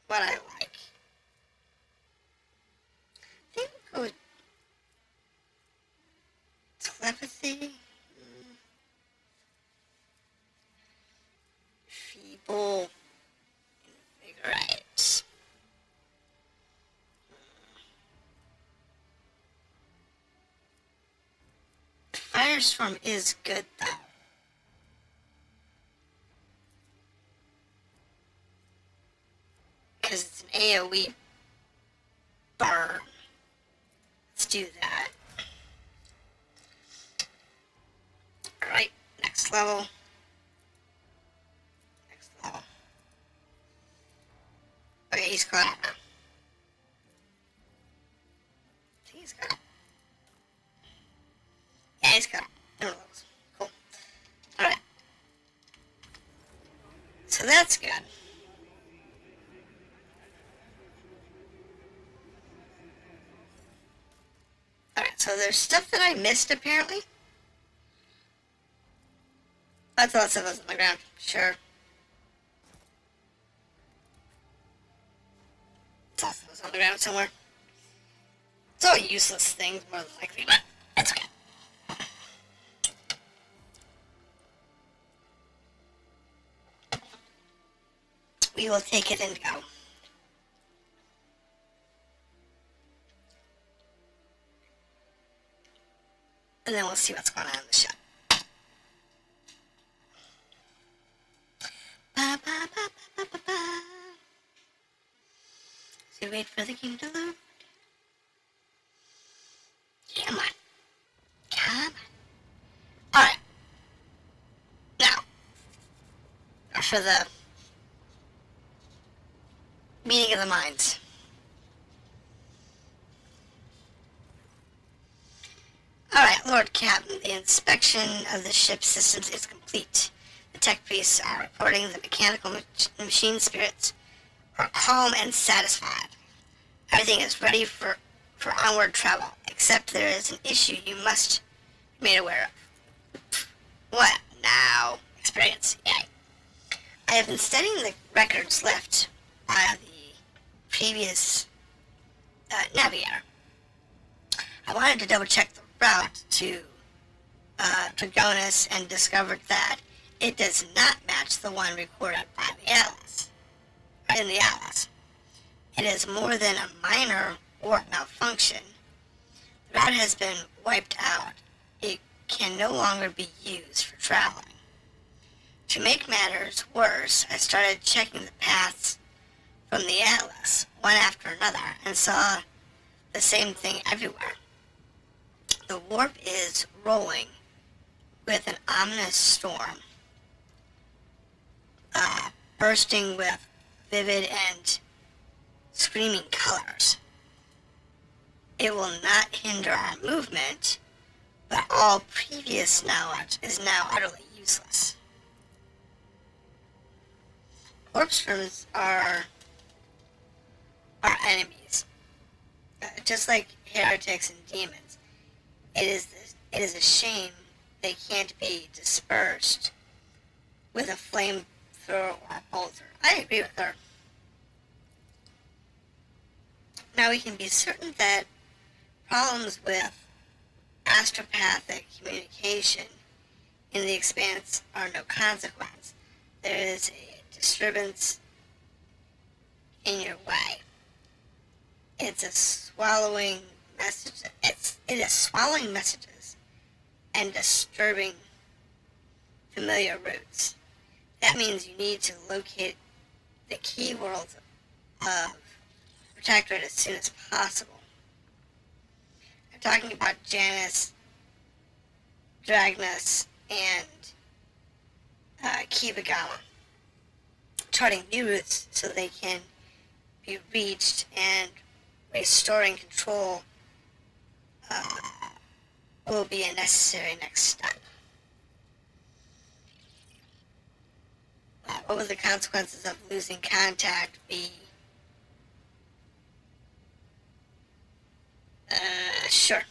what I like. I think we'll go with telepathy. Feeble. Invigorate. Firestorm is good though. Because it's an AoE burn. Let's do that. Alright, next level. Okay, he's caught up now. I think he's caught up. Yeah, he's caught up. Cool. Alright. So that's that's good. Alright, so there's stuff that I missed, apparently. That's all that stuff was on the ground. Sure. It's all stuff was on the ground somewhere. It's all useless things, more than likely, but it's okay. We will take it and go. And then we'll see what's going on in the shop. Ba, ba, ba, ba, ba, ba. So wait for the game to load. Come on. Come on. Alright. Now, for the meeting of the minds. Alright, Lord Captain, the inspection of the ship's systems is complete. The tech priests are reporting the mechanical machine spirits are calm and satisfied. Everything is ready for onward travel, except there is an issue you must be made aware of. What now? Experience, yay. I have been studying the records left by the previous navigator. I wanted to double check the route to Koronus and discovered that it does not match the one recorded by the Atlas. In the Atlas. It is more than a minor warp malfunction. The route has been wiped out. It can no longer be used for traveling. To make matters worse, I started checking the paths from the Atlas, one after another, and saw the same thing everywhere. The warp is rolling with an ominous storm, bursting with vivid and screaming colors. It will not hinder our movement, but all previous knowledge is now utterly useless. Warp storms are our enemies, just like heretics and demons. It is a shame they can't be dispersed with a flamethrower or a bolter. I agree with her. Now we can be certain that problems with astropathic communication in the expanse are no consequence. There is a disturbance in your way. It is swallowing messages and disturbing familiar routes. That means you need to locate the key world of Protectorate as soon as possible. I'm talking about Janus, Dragnus, and Kibagama, charting new routes so they can be reached, and restoring control will be a necessary next step. What would the consequences of losing contact be? Sure.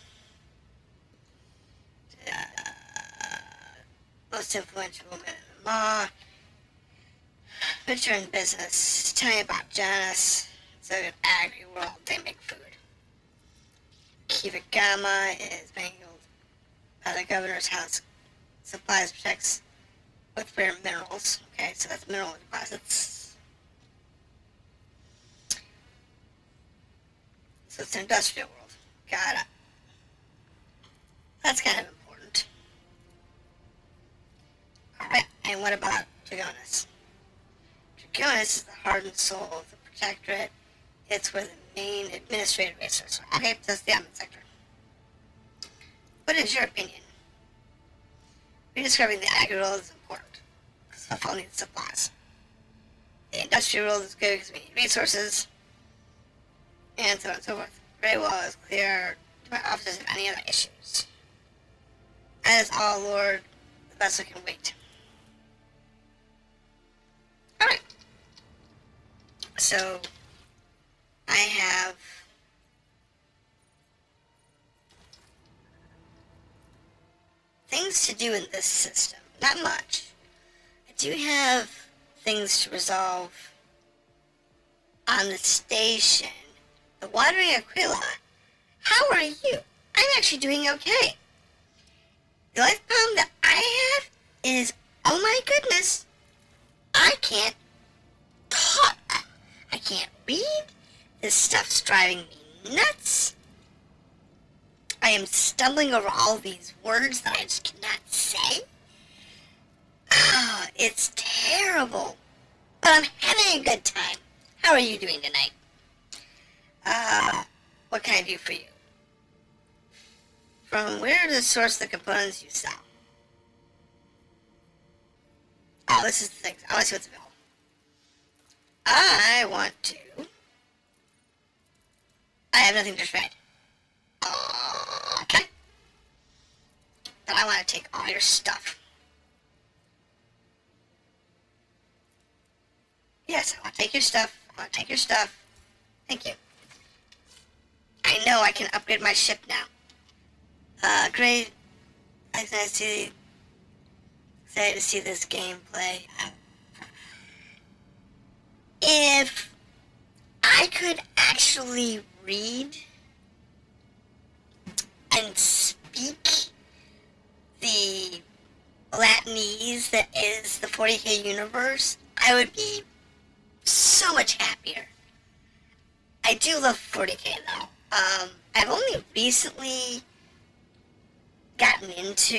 Most influential woman in the law. But you're in business. Tell me about Janus. It's an agri-world. They make food. Kivagama is mangled by the governor's house. Supplies protects with rare minerals. Okay, so that's mineral deposits. So it's an industrial world. Got it. That's kind of important. Alright, and what about Dragonus? Dragonus is the heart and soul of the Protectorate. It's where the main administrative resources are. Okay, that's the admin sector. What is your opinion? Rediscovering the agri world is important, because the fall needs supplies. The industrial world is good because we need resources, and so on and so forth. Very well, it's clear to my officers of any other issues. That is all, Lord. The vessel can wait. Alright. So, I have things to do in this system. Not much. I do have things to resolve on the station. The Watering Aquila. How are you? I'm actually doing okay. The only problem that I have is, oh my goodness, I can't talk. I can't read. This stuff's driving me nuts. I am stumbling over all these words that I just cannot say. Oh, it's terrible. But I'm having a good time. How are you doing tonight? What can I do for you? From where to source the components you sell? Oh, this is the thing. I want to see what's available. I want to... I have nothing to trade. Okay. But I want to take all your stuff. Yes, I want to take your stuff. I want to take your stuff. Thank you. I know I can upgrade my ship now. Great. Excited to see this gameplay. If I could actually read and speak the Latinese that is the 40k universe, I would be so much happier. I do love 40k though. I've only recently gotten into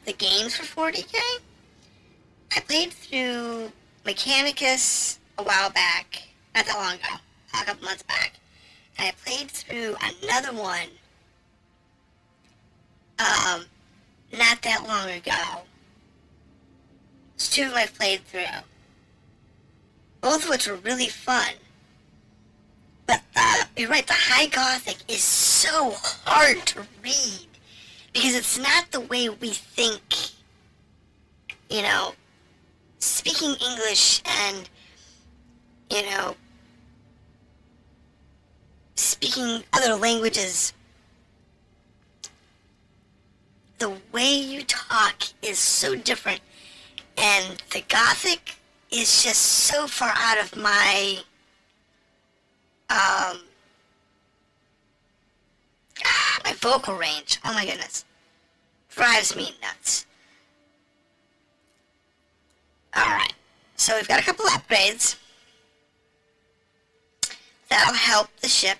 the games for 40k. I played through Mechanicus a while back, not that long ago, a couple months back, and I played through another one not that long ago. It's two of them I've played through, both of which were really fun. But you're right, the High Gothic is so hard to read because it's not the way we think. You know, speaking English and, you know, speaking other languages, the way you talk is so different, and the Gothic is just so far out of my my vocal range. Oh my goodness. Drives me nuts. Alright. So we've got a couple upgrades. That'll help the ship.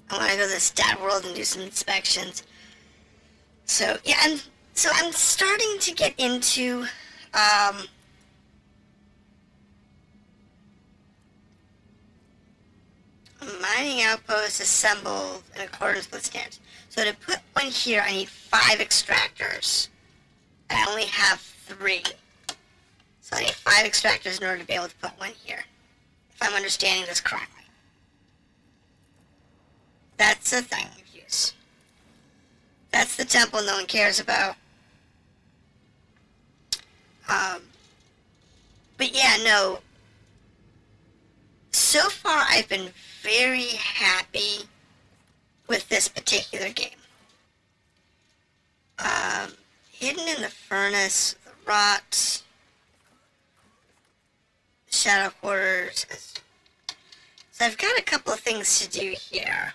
I want to go to the stat world and do some inspections. So, yeah, I'm starting to get into, mining outposts assembled in accordance with standards. So to put one here, I need 5 extractors. I only have 3. So I need 5 extractors in order to be able to put one here. If I'm understanding this correctly. That's the thing of use. That's the temple no one cares about. But yeah, no. So far, I've been very happy with this particular game. Hidden in the furnace, the rot, shadow quarters. So I've got a couple of things to do here.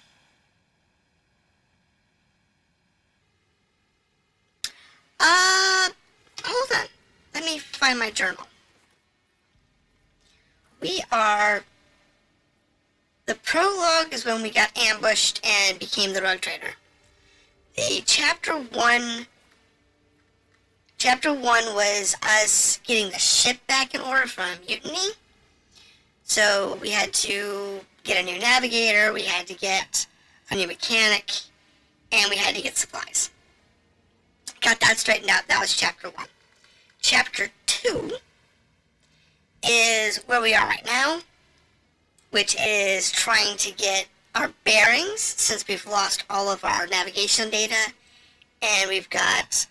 Hold on. Let me find my journal. The prologue is when we got ambushed and became the rug trader. The chapter one was us getting the ship back in order from mutiny. So we had to get a new navigator, we had to get a new mechanic, and we had to get supplies. Got that straightened out. That was chapter 1. Chapter 2 is where we are right now, which is trying to get our bearings, since we've lost all of our navigation data, and we've got,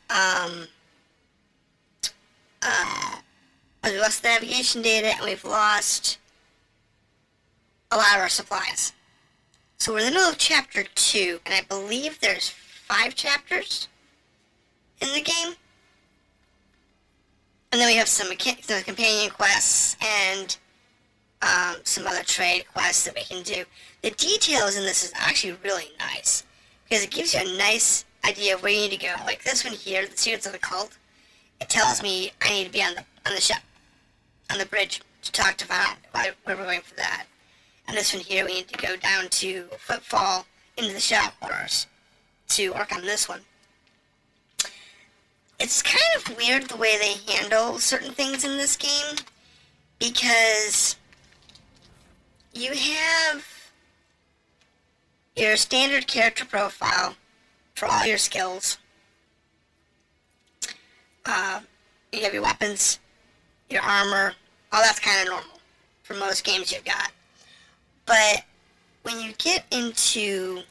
we lost the navigation data, and we've lost a lot of our supplies. So we're in the middle of chapter 2, and I believe there's 5 chapters in the game. And then we have some companion quests and some other trade quests that we can do. The details in this is actually really nice, because it gives you a nice idea of where you need to go. Like this one here, the Secrets of the Cult, it tells me I need to be on the ship, on the bridge, to talk to Vaughn, where we're going for that. And this one here, we need to go down to Footfall into the shadow quarters to work on this one. It's kind of weird the way they handle certain things in this game, because you have your standard character profile for all your skills. You have your weapons, your armor, all that's kind of normal for most games you've got. But when you get into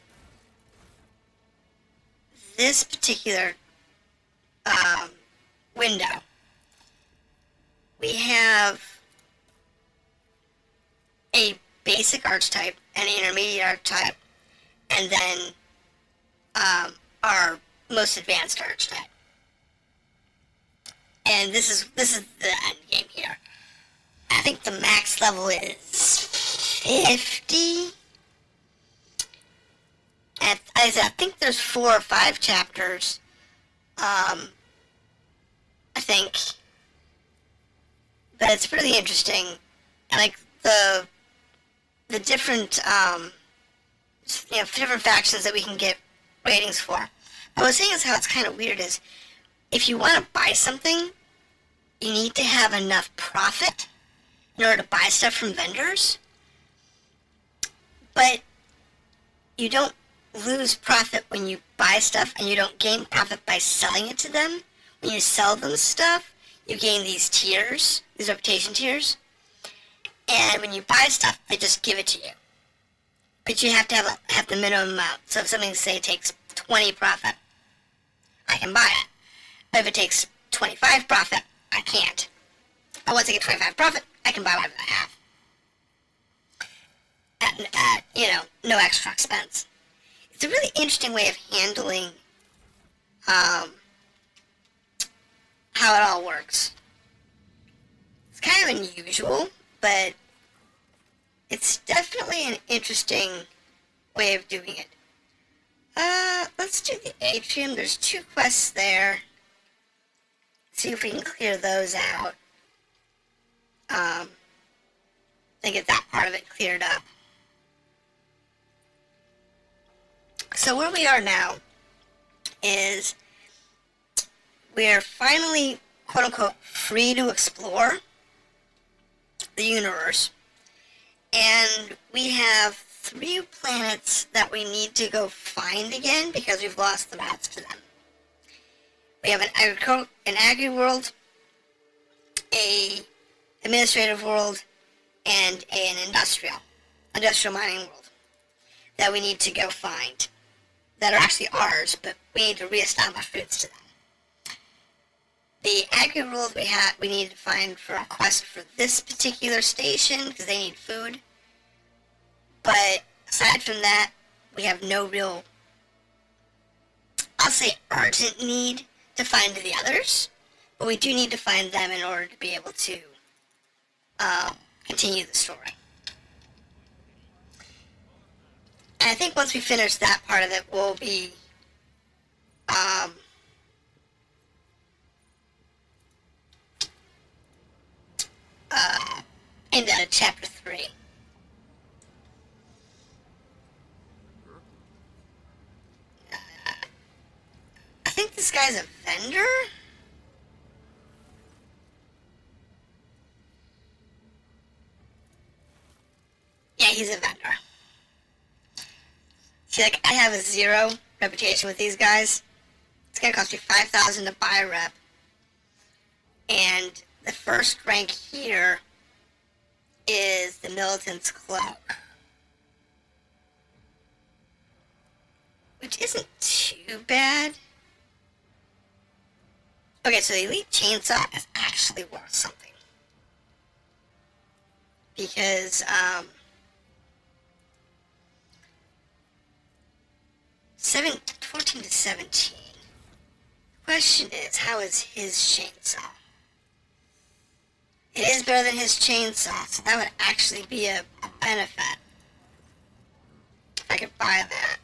this particular window, we have a basic archetype, an intermediate archetype, and then our most advanced archetype. And this is the end game here. I think the max level is 50. And I think there's 4 or 5 chapters. I think. But it's really interesting. And like the different different factions that we can get ratings for. I was saying is how it's kind of weird is if you want to buy something, you need to have enough profit in order to buy stuff from vendors. But you don't lose profit when you buy stuff, and you don't gain profit by selling it to them. When you sell them stuff, you gain these tiers, these reputation tiers. And when you buy stuff, they just give it to you. But you have to have the minimum amount. So if something, say, takes 20 profit, I can buy it. But if it takes 25 profit, I can't. But once I get 25 profit, I can buy whatever I have. At no extra expense. It's a really interesting way of handling how it all works. It's kind of unusual, but it's definitely an interesting way of doing it. Let's do the atrium. There's 2 quests there. See if we can clear those out. And get that part of it cleared up. So where we are now is we're finally, quote-unquote, free to explore the universe. And we have 3 planets that we need to go find again because we've lost the routes to them. We have an agri world, a administrative world, and an industrial mining world that we need to go find. That are actually ours, but we need to reestablish routes to them. The agri world we need to find for a quest for this particular station because they need food. But aside from that, we have no real, I'll say, urgent need to find the others. But we do need to find them in order to be able to continue the story. And I think once we finish that part of it, we'll be into chapter 3. I think this guy's a vendor? Yeah, he's a vendor. See, like, I have a 0 reputation with these guys. It's gonna cost me 5,000 to buy a rep. And the first rank here is the Militant's Cloak. Which isn't too bad. Okay, so the Elite Chainsaw is actually worth something. Because, 14 to 17. Question is, how is his chainsaw? It is better than his chainsaw, so that would actually be a benefit. If I could buy that.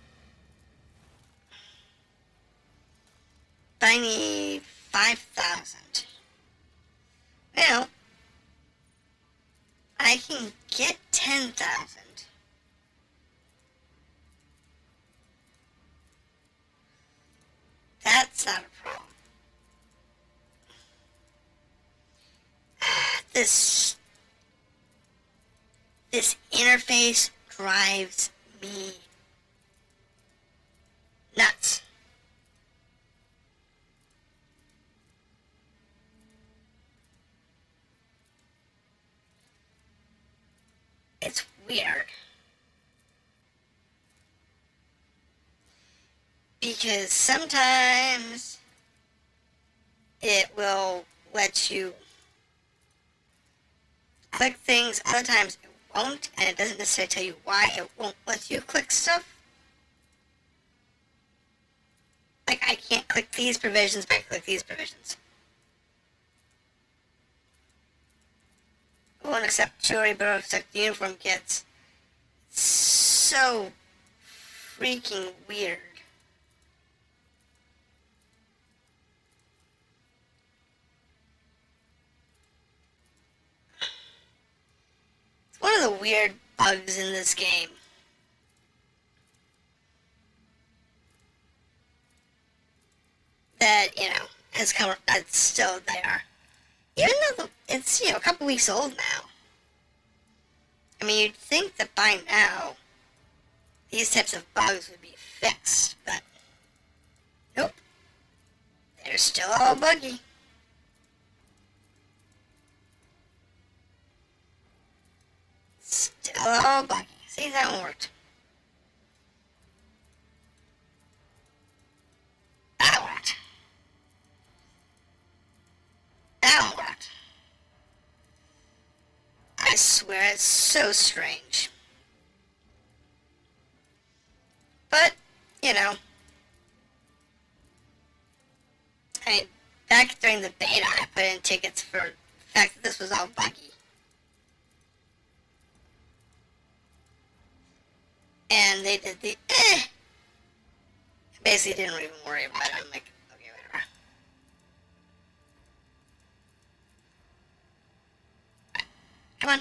But I need 5,000. Well, I can get 10,000. That's not a problem. This interface drives me nuts. It's weird. Because sometimes it will let you click things, other times it won't, and it doesn't necessarily tell you why it won't let you click stuff. Like, I can't click these provisions, but I click these provisions. I won't accept jewelry, but I'll accept uniform kits. It's so freaking weird. It's one of the weird bugs in this game. That, has come, that's still there. Even though it's, a couple weeks old now. I mean, you'd think that by now, these types of bugs would be fixed, but nope. They're still all buggy. Still all buggy. See, that one worked. That worked. That one worked. I swear, it's so strange. But, I mean, back during the beta, I put in tickets for the fact that this was all buggy. And they did the Basically didn't even worry about it. I'm like, okay, whatever. Right. Come on.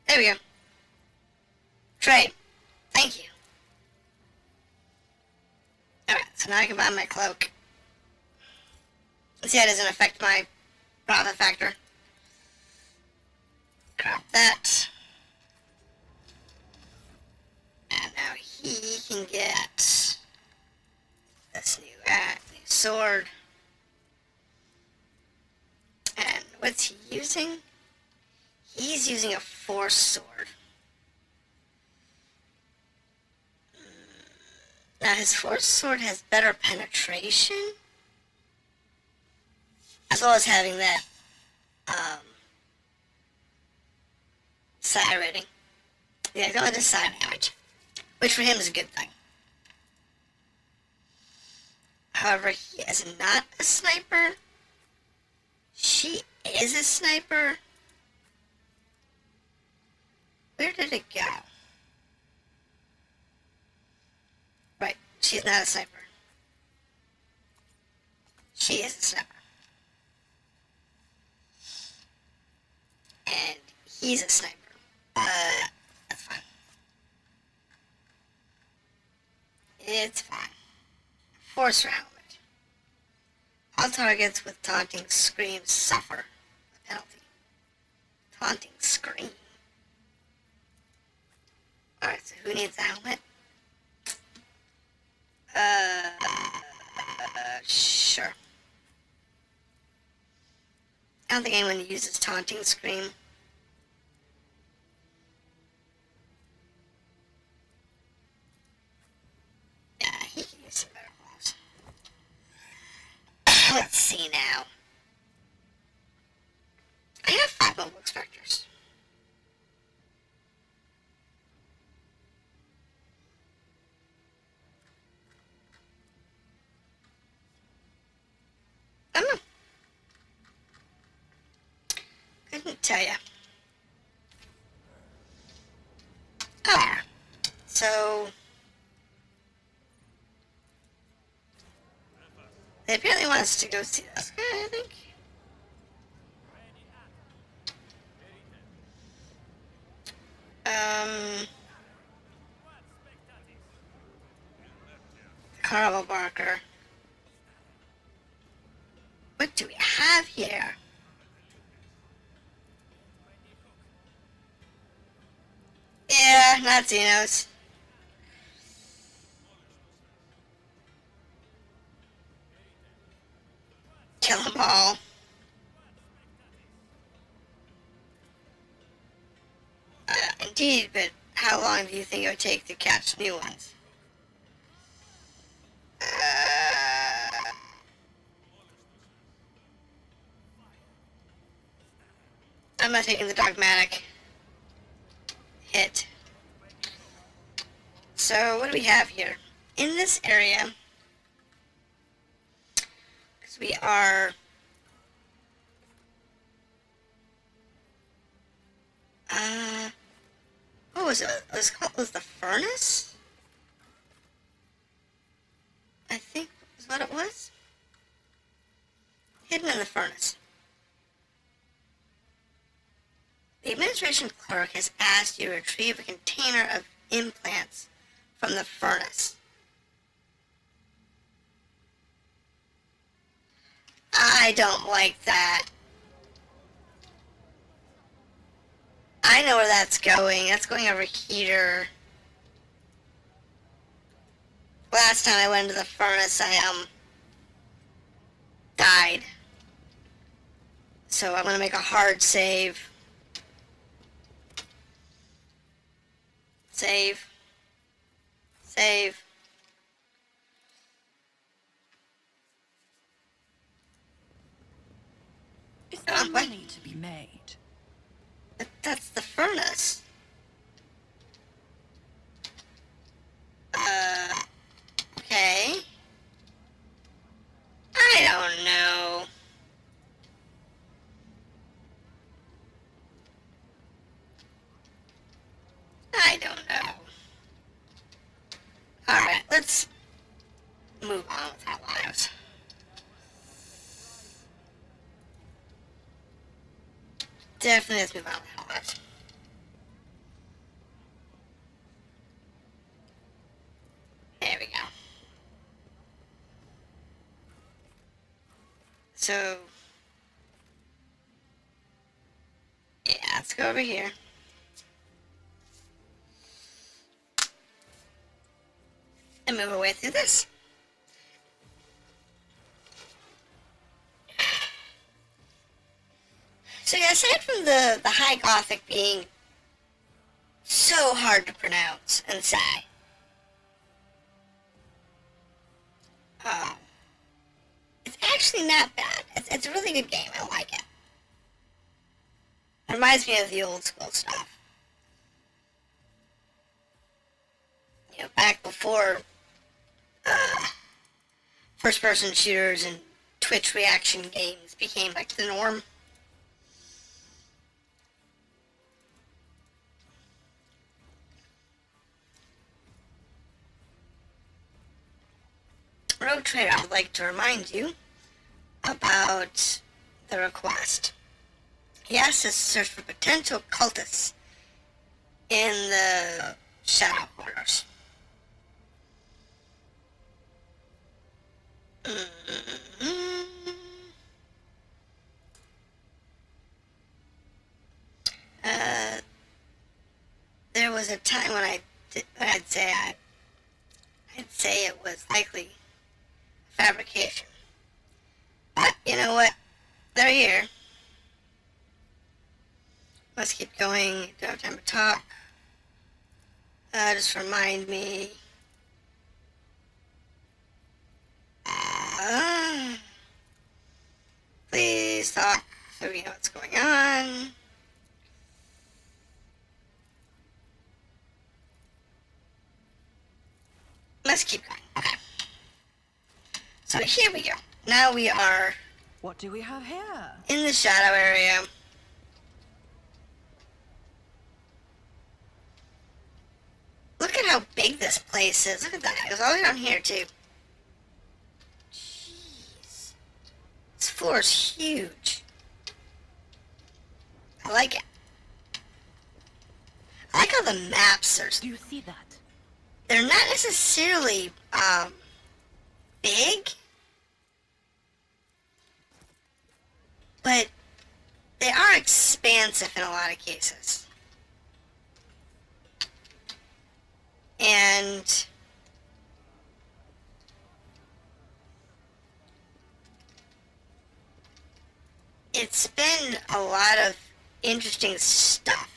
There we go. Trade. Thank you. Alright, so now I can buy my cloak. Let's see how it doesn't affect my profit factor. Grab that. And now he can get this new sword. And what's he using? He's using a force sword. Now his force sword has better penetration, as well as having that side rating. Yeah, don't let the side damage, which for him is a good thing. However, he is not a sniper. She is a sniper. Where did it go? Right, she's not a sniper. She is a sniper. And he's a sniper. That's fine. It's fine. Force helmet. All targets with taunting screams suffer a penalty. Taunting scream. Alright, so who needs a helmet? Sure. I don't think anyone uses taunting scream. Yeah, he can use some better gloves. Let's see now. I have 5 mobile expectors. So they apparently want us to go see this guy, I think. Carnival Barker. What do we have here? Yeah, not Xenos. Kill them all. Indeed, but how long do you think it would take to catch new ones? I'm not taking the dogmatic hit. So, what do we have here? In this area, because we are... what was it? It was the furnace? I think is what it was. Hidden in the furnace. The administration clerk has asked you to retrieve a container of implants from the furnace. I don't like that. I know where that's going. That's going over here. Last time I went into the furnace, I died. So I'm gonna make a hard save. Save. Save. Is there money to be made? That's the furnace. Okay. I don't know. I don't know. Alright, let's move on with our lives. Definitely let's move on with our lives. There we go. So, yeah, let's go over here. And move our way through this. So yeah, aside from the High Gothic being so hard to pronounce and say, it's actually not bad. It's a really good game. I like it. It reminds me of the old school stuff. You know, back before first-person shooters and Twitch reaction games became like the norm. Rogue Trader, I would like to remind you about the request. He asked us to search for potential cultists in the Shadow Quarters. There was a time when I'd say it was likely fabrication. But you know what? They're here. Let's keep going. Don't have time to talk. Just remind me. Please talk so we know what's going on. Let's keep going. Okay. So here we go. Now we are What do we have here? in the shadow area. Look at how big this place is. Look at that. It goes all the way down here, too. Jeez. This floor is huge. I like it. I like how the maps are... Do you see that? They're not necessarily, big. But they are expansive in a lot of cases. And it's been a lot of interesting stuff.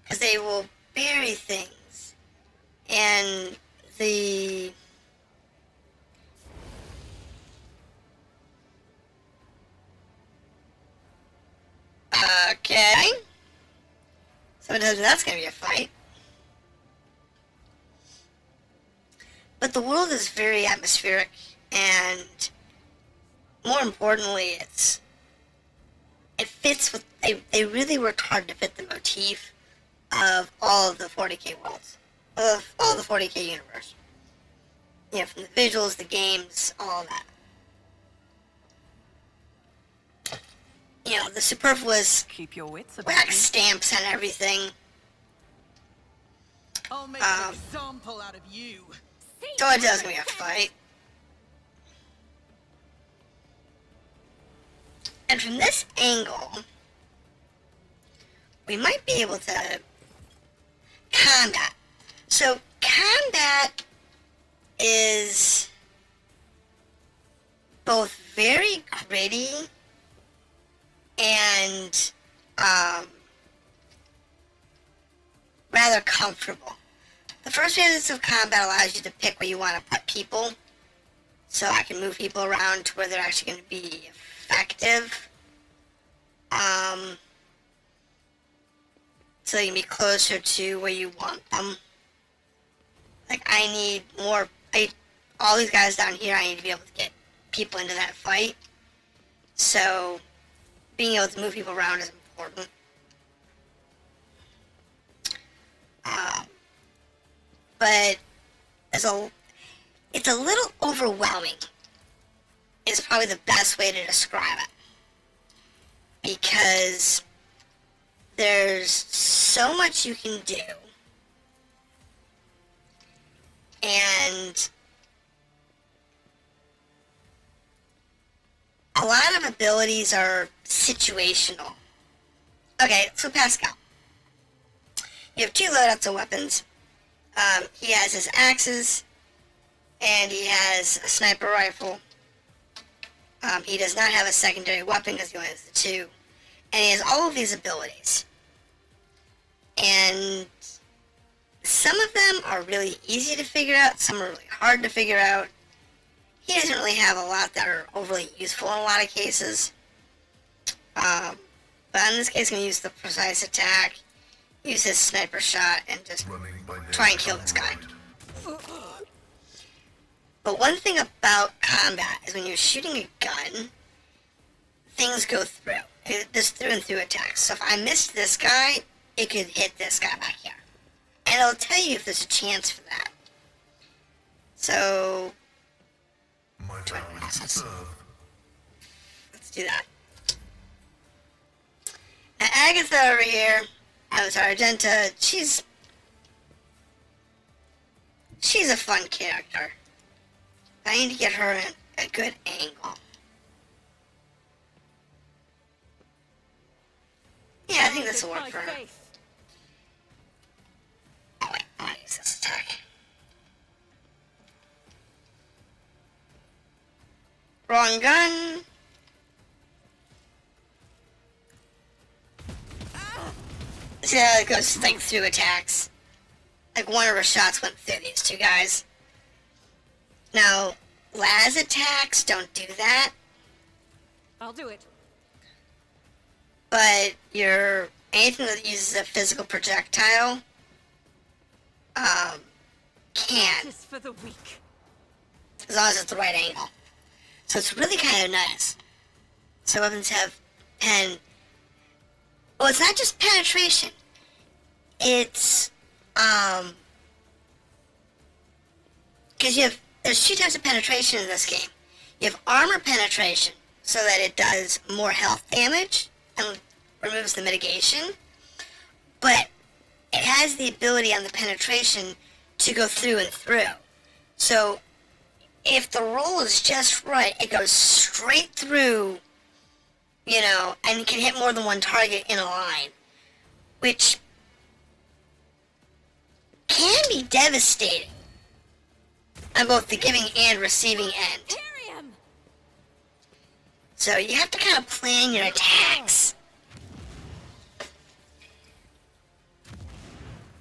Because they will bury things. And the... Okay. So that's gonna be a fight. But the world is very atmospheric, and more importantly, it fits with... They really worked hard to fit the motif of all of the 40k worlds, of all the 40k universe. You know, from the visuals, the games, all of that. You know, the superfluous Keep your wits about wax you. stamps and everything. I'll make an example out of you. So it does gonna be a fight. And from this angle, we might be able to combat. So combat is both very gritty and rather comfortable. The first phase of combat allows you to pick where you want to put people, so I can move people around to where they're actually going to be effective. So they can be closer to where you want them. Like, I need more... all these guys down here, I need to be able to get people into that fight. So, being able to move people around is important. But it's a little overwhelming. Is probably the best way to describe it. Because there's so much you can do. And a lot of abilities are situational. Okay, so Pascal. You have 2 loadouts of weapons. He has his axes, and he has a sniper rifle. He does not have a secondary weapon because he only has the 2. And he has all of these abilities. And some of them are really easy to figure out, some are really hard to figure out. He doesn't really have a lot that are overly useful in a lot of cases. But in this case, I'm going to use the precise attack, use his sniper shot, and just try and kill this guy. But one thing about combat is when you're shooting a gun, things go through. Just through and through attacks. So if I missed this guy, it could hit this guy back here. And it'll tell you if there's a chance for that. So... let's do that. Now Agatha over here, Argenta, she's a fun character. I need to get her in a good angle. Yeah, I think this will work for her. Oh wait, I want to use this attack. Wrong gun. See how it goes like through attacks. Like one of her shots went through these 2 guys. Now, las attacks don't do that. I'll do it. But anything that uses a physical projectile can, Practice for the weak. as long as it's the right angle. So it's really kind of nice. So weapons have well, it's not just penetration. It's Because there's two types of penetration in this game. You have armor penetration, so that it does more health damage and removes the mitigation, but it has the ability on the penetration to go through and through. So if the roll is just right, it goes straight through, you know, and can hit more than one target in a line, which can be devastating on both the giving and receiving end. Imperium! So you have to kind of plan your attacks.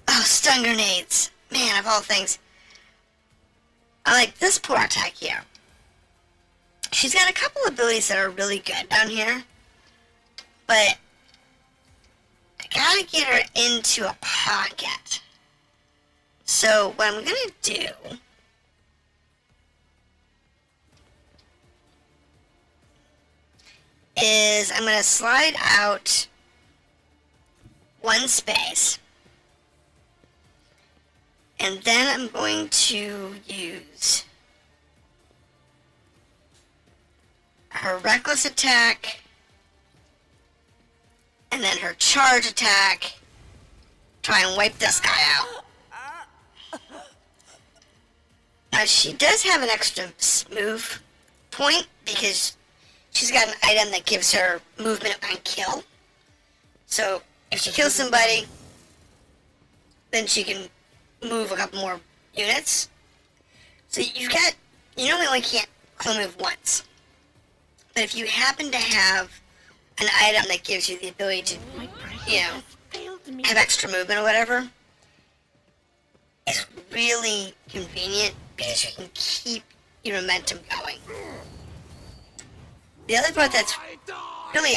Oh, stun grenades. Man, of all things. I like this poor attack here. She's got a couple abilities that are really good down here. But I gotta get her into a pocket. So what I'm gonna do is I'm gonna slide out one space. And then I'm going to use her reckless attack, and then her charge attack, try and wipe this guy out. Now she does have an extra move point because she's got an item that gives her movement on kill. So if she kills somebody, then she can move a couple more units. So you normally only can't kill move once. But if you happen to have an item that gives you the ability to, you know, have extra movement or whatever, it's really convenient because you can keep your momentum going. The other part that's really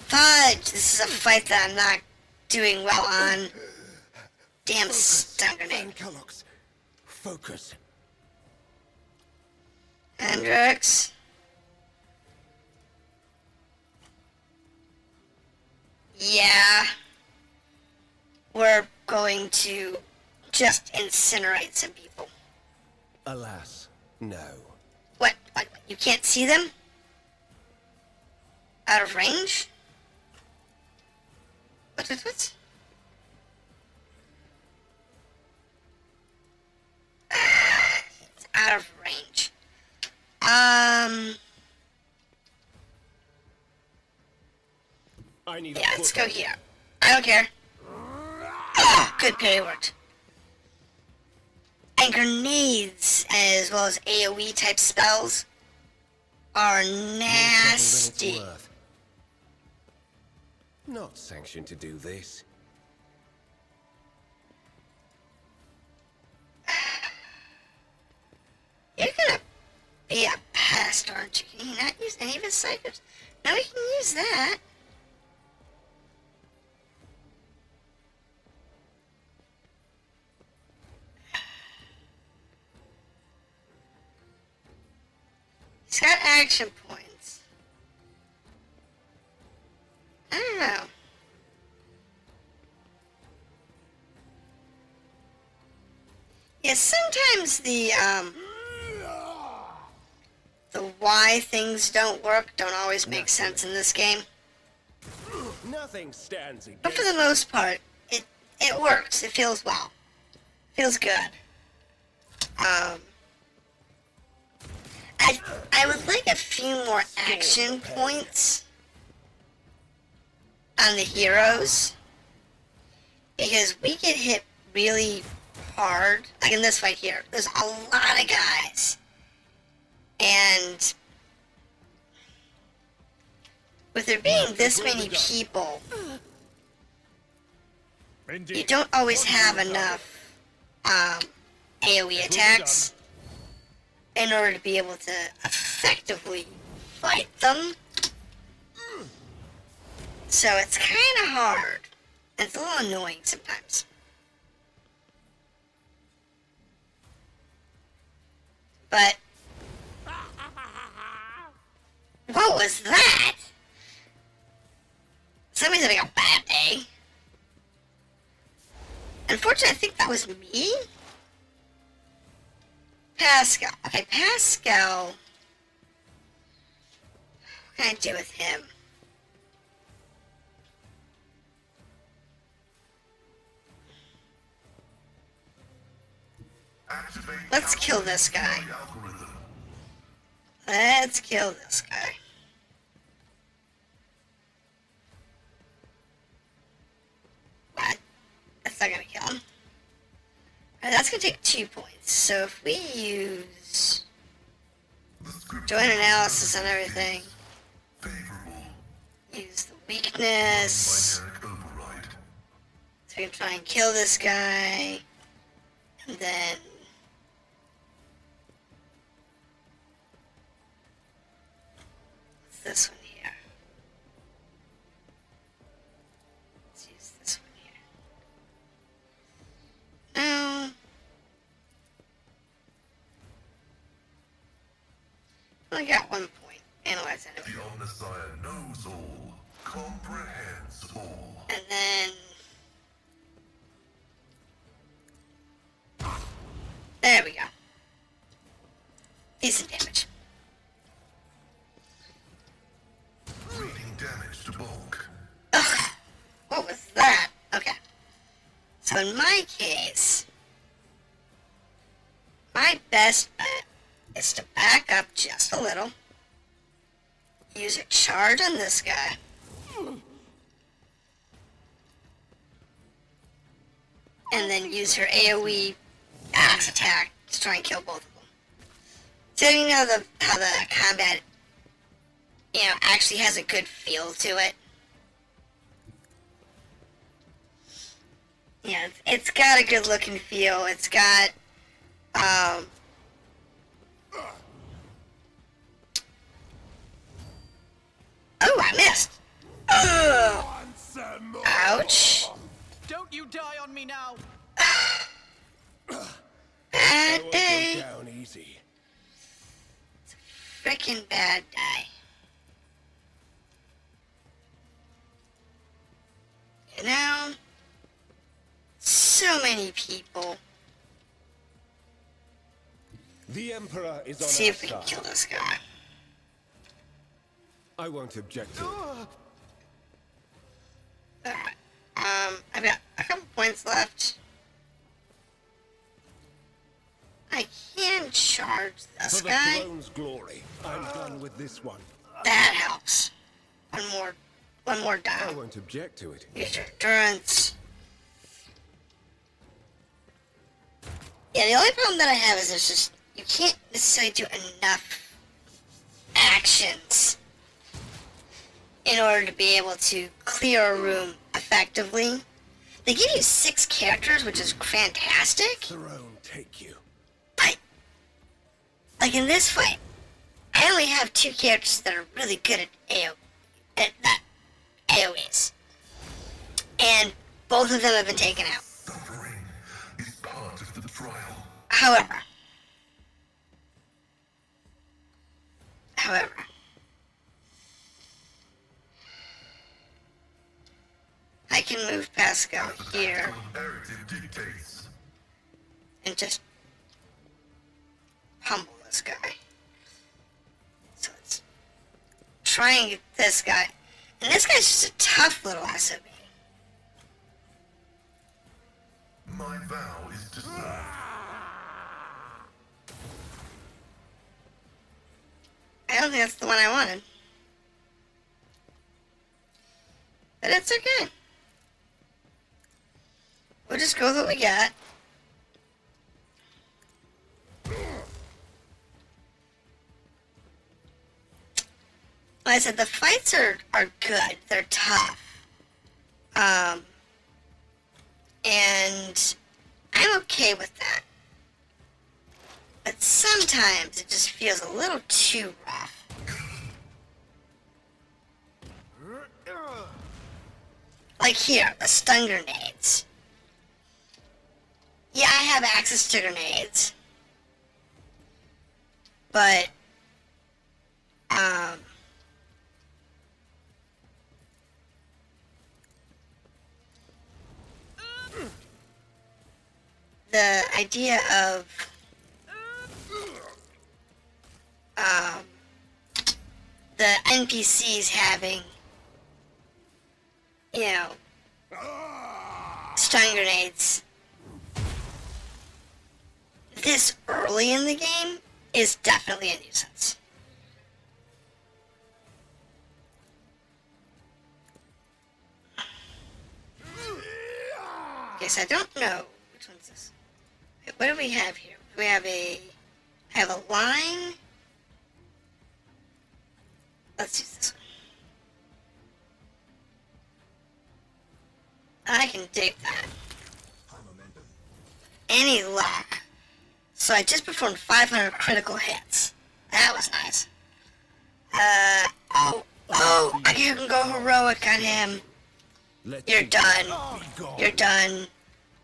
fudge! This is a fight that I'm not doing well on. Damn stun grenade. Focus. Hendrix. Yeah. We're going to just incinerate some people. Alas, no. What? You can't see them? Out of range? What? It's out of range. Yeah, let's go here. I don't care. Oh, good parry worked. And grenades, as well as AoE type spells, are nasty. Not sanctioned to do this. You're gonna be a pest, aren't you? Can you not use any of his psychers? No, we can use that. He's got action points. I don't know. Yeah, sometimes the why things don't work don't always make sense in this game. Nothing stands against. But for the most part, it works. It feels well. Feels good. I would like a few more action points on the heroes, because we get hit really hard. Like in this fight here, there's a lot of guys, and with there being this many people, you don't always have enough AoE attacks in order to be able to effectively fight them. So it's kind of hard. It's a little annoying sometimes. But what was that? Somebody's having a bad day. Unfortunately, I think that was me. Pascal. Okay, Pascal. What can I do with him? Let's kill this guy. Let's kill this guy. What? That's not gonna kill him. Alright, that's gonna take 2 points. So if we use joint analysis on everything, use the weakness, so we can try and kill this guy, and then what's this one here? Let's use this one here. No. I got 1 point. Analyze enemy. The Omnissiah knows all, comprehends all. And then there we go. Decent damage. Reading damage to bulk. Ugh. What was that? Okay. So in my case, my best bet is to back up just a little. Use a charge on this guy. And then use her AoE axe attack to try and kill both of them. So you know how the combat, actually has a good feel to it. Yeah, it's got a good look and feel. It's got, oh, I missed. Ugh. Ouch. Don't you die on me now! Bad Go day. down easy. Frickin' bad day. So many people. The Emperor is on See our if we can side. kill this guy. I won't object to it. Alright. I've got a couple points left. I can charge this For the guy. throne's glory, I'm done with this one. That helps. One more I down. won't object to it. Use your endurance. Yeah, the only problem that I have is it's just you can't necessarily do enough actions in order to be able to clear a room effectively. They give you 6 characters, which is fantastic, Throne take you. but like in this fight, I only have 2 characters that are really good at AoEs. And both of them have been taken out. Suffering is part of the trial. However, I can move Pascal here Narrative dictates. and just pummel this guy. So let's try and get this guy. And this guy's just a tough little SOB. My vow is to serve. I don't think that's the one I wanted. But it's okay. We'll just go with what we got. Like I said, the fights are good. They're tough. And I'm okay with that. But sometimes it just feels a little too rough. Like here, the stun grenades. Yeah, I have access to grenades. But, the idea of the NPCs having, you know, stun grenades this early in the game is definitely a nuisance. Okay, so I don't know which one's this. Wait, what do we have here? We have a line. Let's use this one. I can dig that. Any luck. So I just performed 500 critical hits. That was nice. I can go heroic on him. You're done. You're done.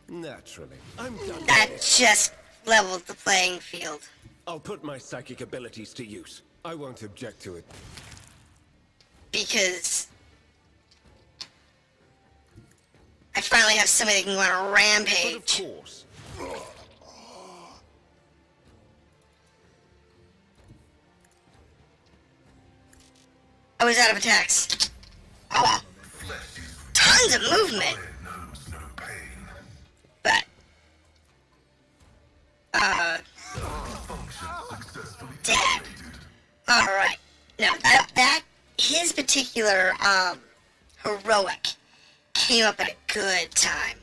Naturally, I'm done. That just leveled the playing field. I'll put my psychic abilities to use. I won't object to it. Because I finally have somebody that can go on a rampage. But of course. I was out of attacks. Oh, tons of movement. Knows no pain. But, Function successfully dead. activated. Alright. Now, that, his particular, heroic came up at a good time.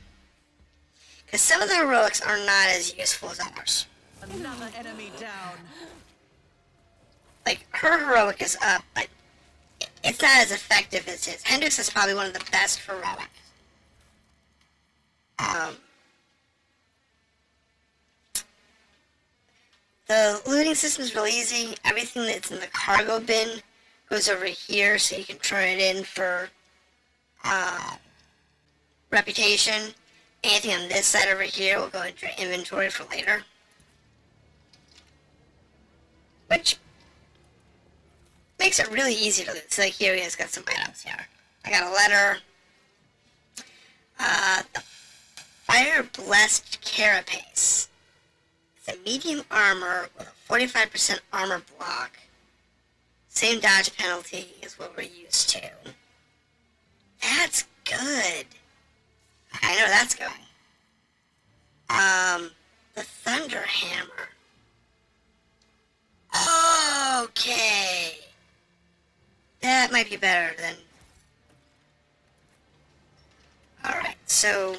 Because some of the heroics are not as useful as ours. Another enemy down. Like, her heroic is up, but it's not as effective as his. Hendrix is probably one of the best heroics. The looting system is really easy. Everything that's in the cargo bin goes over here, so you can turn it in for reputation. Anything on this side over here will go into your inventory for later. Which makes it really easy to loot. So like here he has got some items here. I got a letter. The Fire Blessed Carapace. It's a medium armor with a 45% armor block. Same dodge penalty as what we're used to. That's good. I know that's going. The Thunder Hammer. Okay. That might be better than... Alright, so...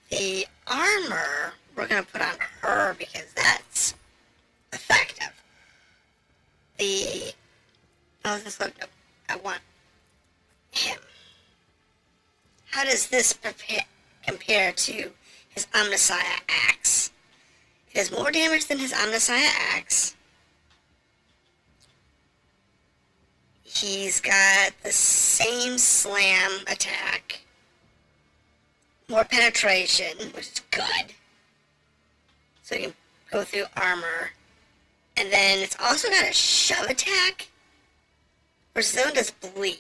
the armor we're gonna put on her because that's effective. The... oh, this look... no, I want him. How does this compare to his Omnissiah axe? It has more damage than his Omnissiah axe. He's got the same slam attack. More penetration, which is good. So you can go through armor. And then it's also got a shove attack. Versus that one does bleed.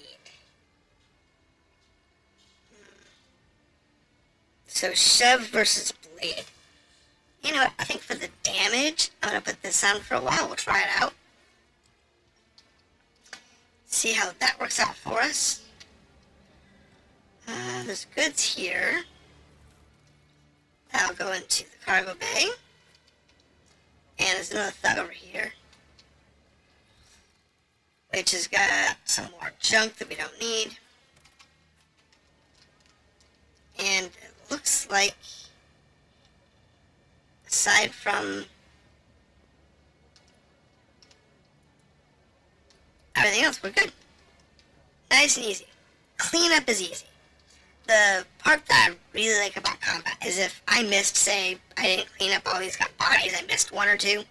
So shove versus bleed. You know what, I think for the damage, I'm going to put this on for a while. We'll try it out. See how that works out for us. There's goods here. That'll go into the cargo bay. And there's another thug over here. Which has got some more junk that we don't need. And it looks like, aside from everything else, we're good. Nice and easy. Cleanup is easy. The part that I really like about combat is if I missed, say, I didn't clean up all these bodies, I missed one or two.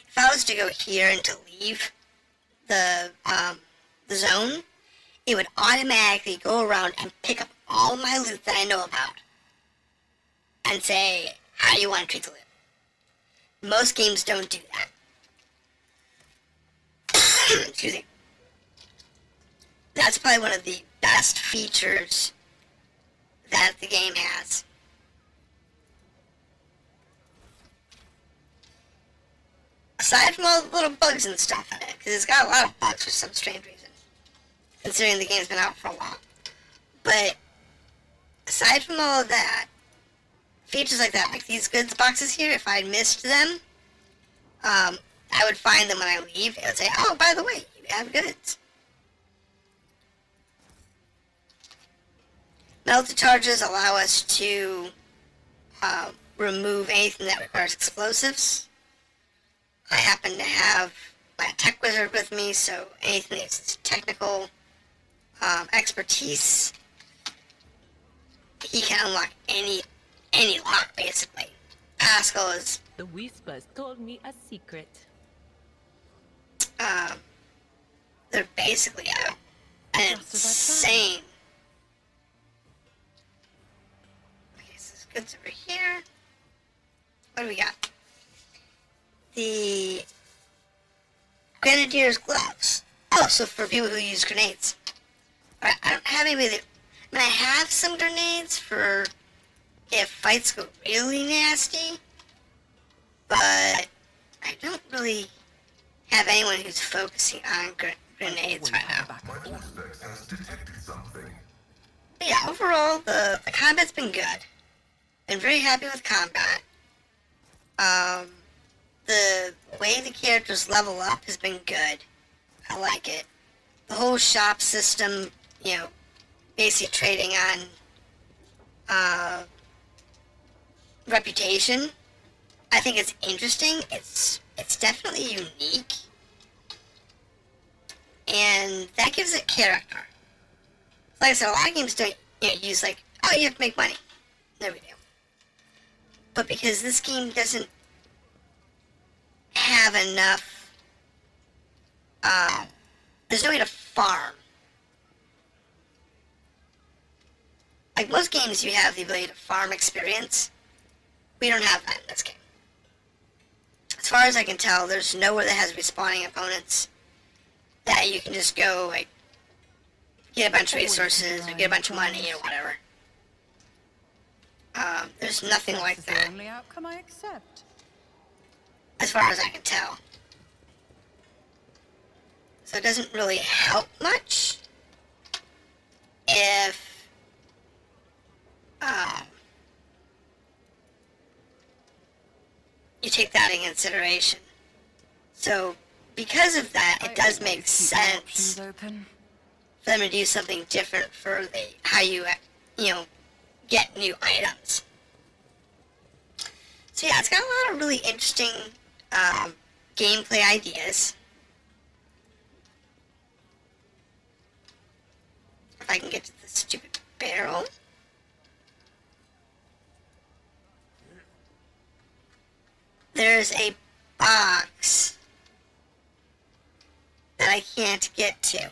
If I was to go here and to leave the zone, it would automatically go around and pick up all my loot that I know about and say, how do you want to treat the loot? Most games don't do that. Excuse me. That's probably one of the best features that the game has. Aside from all the little bugs and stuff in it, because it's got a lot of bugs for some strange reason, considering the game's been out for a while. But aside from all of that, features like that, like these goods boxes here, if I missed them, I would find them when I leave. It would say, oh, by the way, you have goods. Melted charges allow us to remove anything that requires explosives. I happen to have my tech wizard with me, so anything that's technical expertise, he can unlock any lock, basically. Pascal is... The whispers told me a secret. they're basically an insane... Okay, so this goods over here. What do we got? The Grenadier's gloves. Oh, so for people who use grenades. I don't have any that... I mean, I have some grenades for if fights go really nasty, but I don't really have anyone who's focusing on grenades right now. My Auspex has detected something. But yeah, overall, the combat's been good. Been very happy with combat. The way the characters level up has been good. I like it. The whole shop system, you know, basically trading on reputation, I think it's interesting. It's definitely unique, and that gives it character. Like I said, a lot of games don't use like, oh, you have to make money. No big deal. But because this game doesn't have enough, there's no way to farm. Like most games, you have the ability to farm experience. We don't have that in this game. As far as I can tell, there's nowhere that has respawning opponents that you can just go, like, get a bunch of resources or get a bunch of money or whatever. There's nothing like That's that, the only outcome I accept. as far as I can tell. So it doesn't really help much if you take that in consideration. So because of that, it does make sense Open. for them to do something different for how you get new items. So yeah, it's got a lot of really interesting gameplay ideas. If I can get to the stupid barrel. There's a box that I can't get to.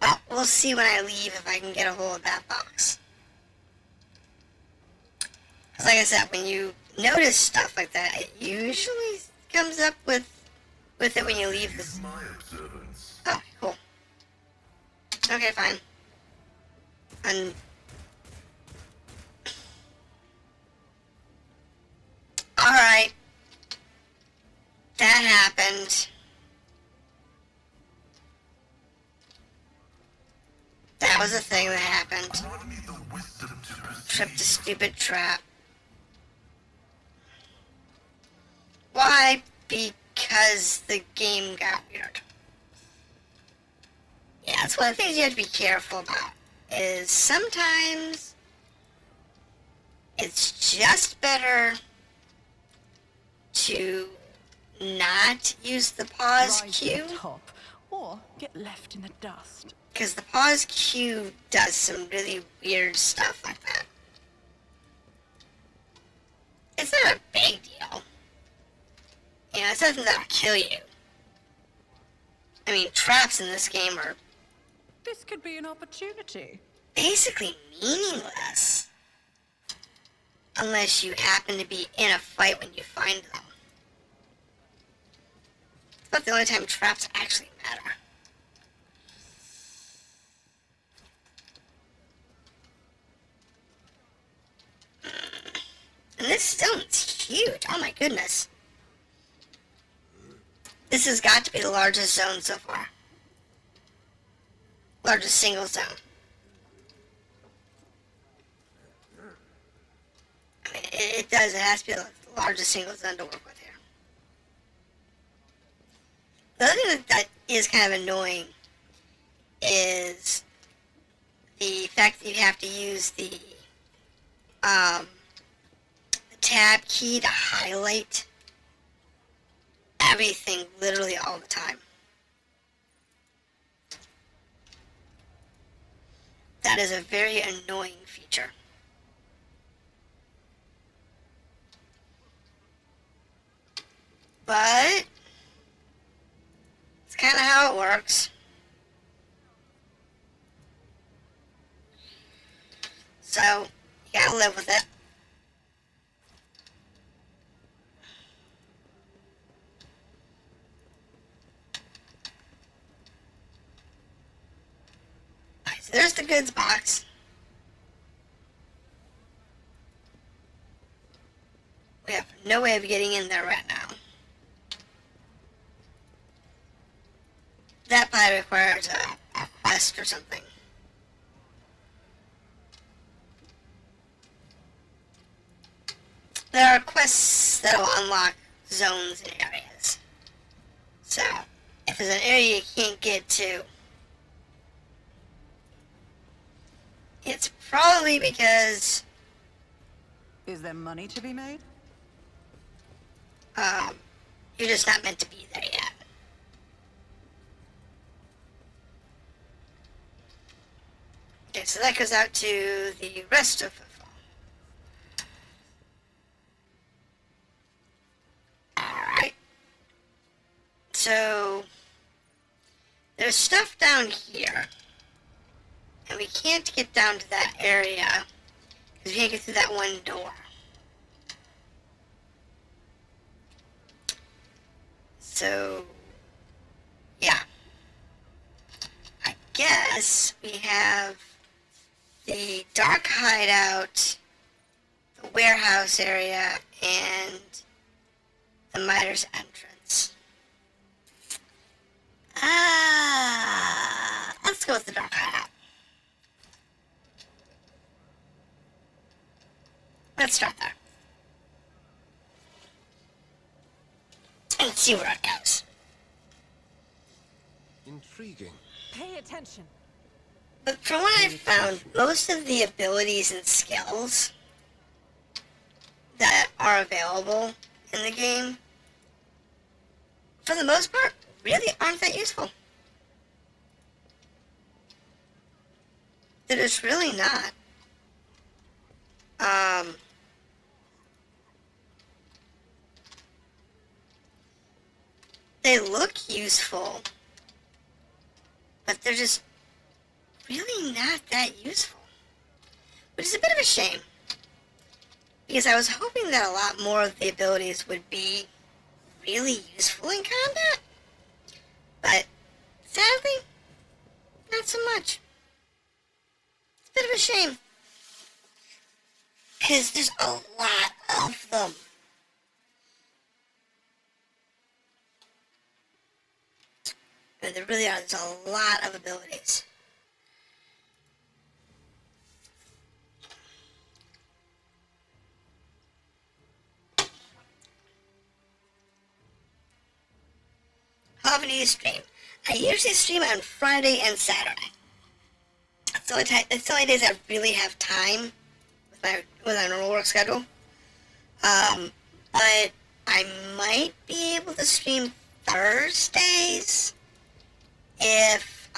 Well, we'll see when I leave if I can get a hold of that box. Because like I said, when you notice stuff like that, it usually comes up with it when you leave this. Use my observance. Oh, cool. Okay, fine. And alright. That happened. That was a thing that happened. Grant me the wisdom to perceive. Tripped a stupid trap. Why? Because the game got weird. Yeah, that's one of the things you have to be careful about. Is sometimes it's just better to not use the pause Rise to cue, the top, or get left in the dust. because the pause cue does some really weird stuff like that. It's not a big deal. You know, it's nothing that'll kill you. I mean, traps in this game are This could be an opportunity. basically meaningless. Unless you happen to be in a fight when you find them. It's about the only time traps actually matter. And this stone's huge. Oh my goodness. This has got to be the largest zone so far. Largest single zone. I mean, it does. It has to be the largest single zone to work with here. The other thing that is kind of annoying is the fact that you have to use the tab key to highlight everything literally all the time. That is a very annoying feature. But it's kind of how it works. So you gotta live with it. Alright, so there's the goods box. We have no way of getting in there right now. That probably requires a quest or something. There are quests that will unlock zones and areas. So, if there's an area you can't get to, it's probably because Is there money to be made? you're just not meant to be there yet. Okay, so that goes out to the rest of the phone. Alright. So, there's stuff down here. And we can't get down to that area because we can't get through that one door. So, yeah. I guess we have the dark hideout, the warehouse area, and the miter's entrance. Let's go with the dark hideout. Let's start there. And see where it goes. Intriguing. Pay attention. But from what I've found, most of the abilities and skills that are available in the game, for the most part, really aren't that useful. They're just really not. They look useful, but they're just really not that useful. Which is a bit of a shame. Because I was hoping that a lot more of the abilities would be really useful in combat. But, sadly, not so much. It's a bit of a shame. Because there's a lot of them. And there really are. There's a lot of abilities. How often do you stream? I usually stream on Friday and Saturday. It's the only days I really have time with my normal work schedule. But I might be able to stream Thursdays if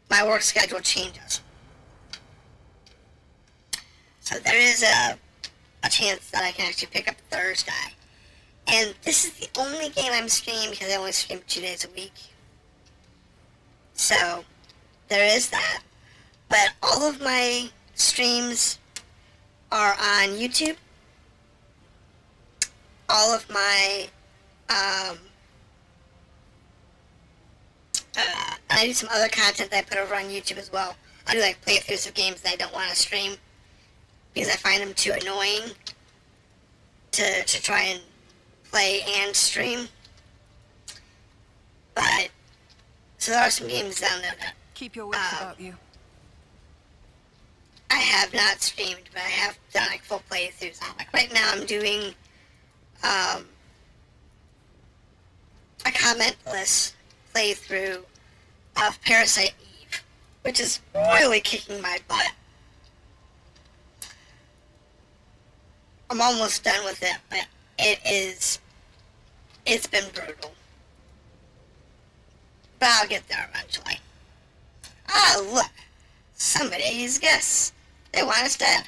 my work schedule changes. So there is a chance that I can actually pick up Thursday. And this is the only game I'm streaming because I only stream 2 days a week. So, there is that. But all of my streams are on YouTube. All of my, I do some other content that I put over on YouTube as well. I do like playthroughs of games that I don't want to stream because I find them too annoying to try and play and stream. But, so there are some games down there that Keep your wits about you. I have not streamed, but I have done like full playthroughs. Like right now I'm doing a commentless playthrough of Parasite Eve, which is really kicking my butt. I'm almost done with it, but it's been brutal. But I'll get there eventually. Oh, look. Somebody's guests. They want us dead.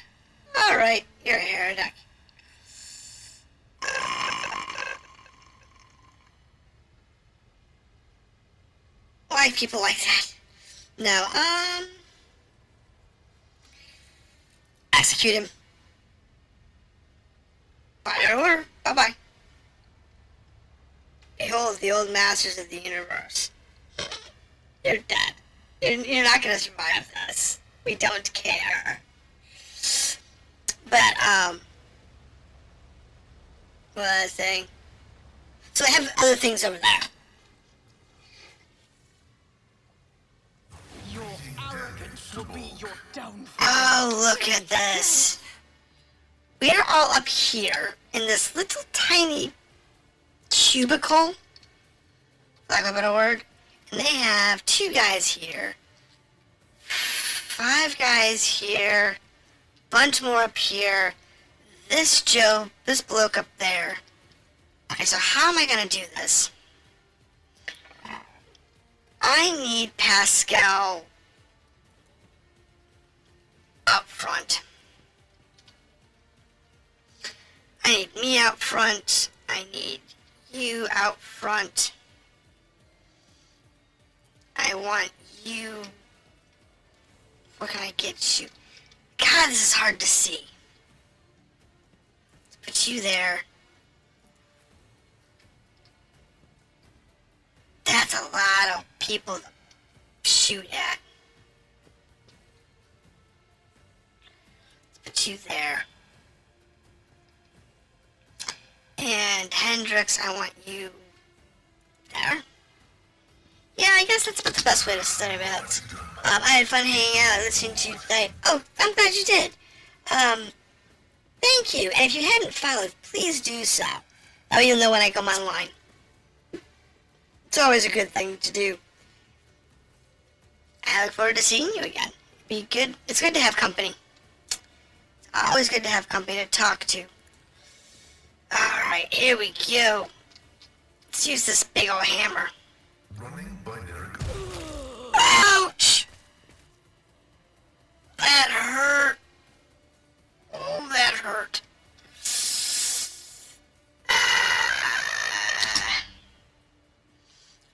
Alright, you're a heretic. Why people like that? No, execute him. Fire order. Bye-bye. Behold the old masters of the universe. You're dead. You're not gonna survive this. We don't care. But, what was I saying? So I have other things over there. Your arrogance will be your downfall. Oh, look at this. We are all up here in this little tiny cubicle, lack of a better word, and they have 2 guys here, 5 guys here, bunch more up here, this bloke up there. Okay, so how am I gonna do this? I need Pascal up front. I need me out front. I need you out front. I want you. Where can I get you? God, this is hard to see. Let's put you there. That's a lot of people to shoot at. Let's put you there. And Hendrix, I want you there. Yeah, I guess that's the best way to start about. I had fun hanging out, listening to you tonight. Oh, I'm glad you did. Thank you. And if you hadn't followed, please do so. Oh, you'll know when I come online. It's always a good thing to do. I look forward to seeing you again. Be good. It's good to have company. It's always good to have company to talk to. Alright, here we go. Let's use this big old hammer. Running binary. Ouch! That hurt. Oh, that hurt.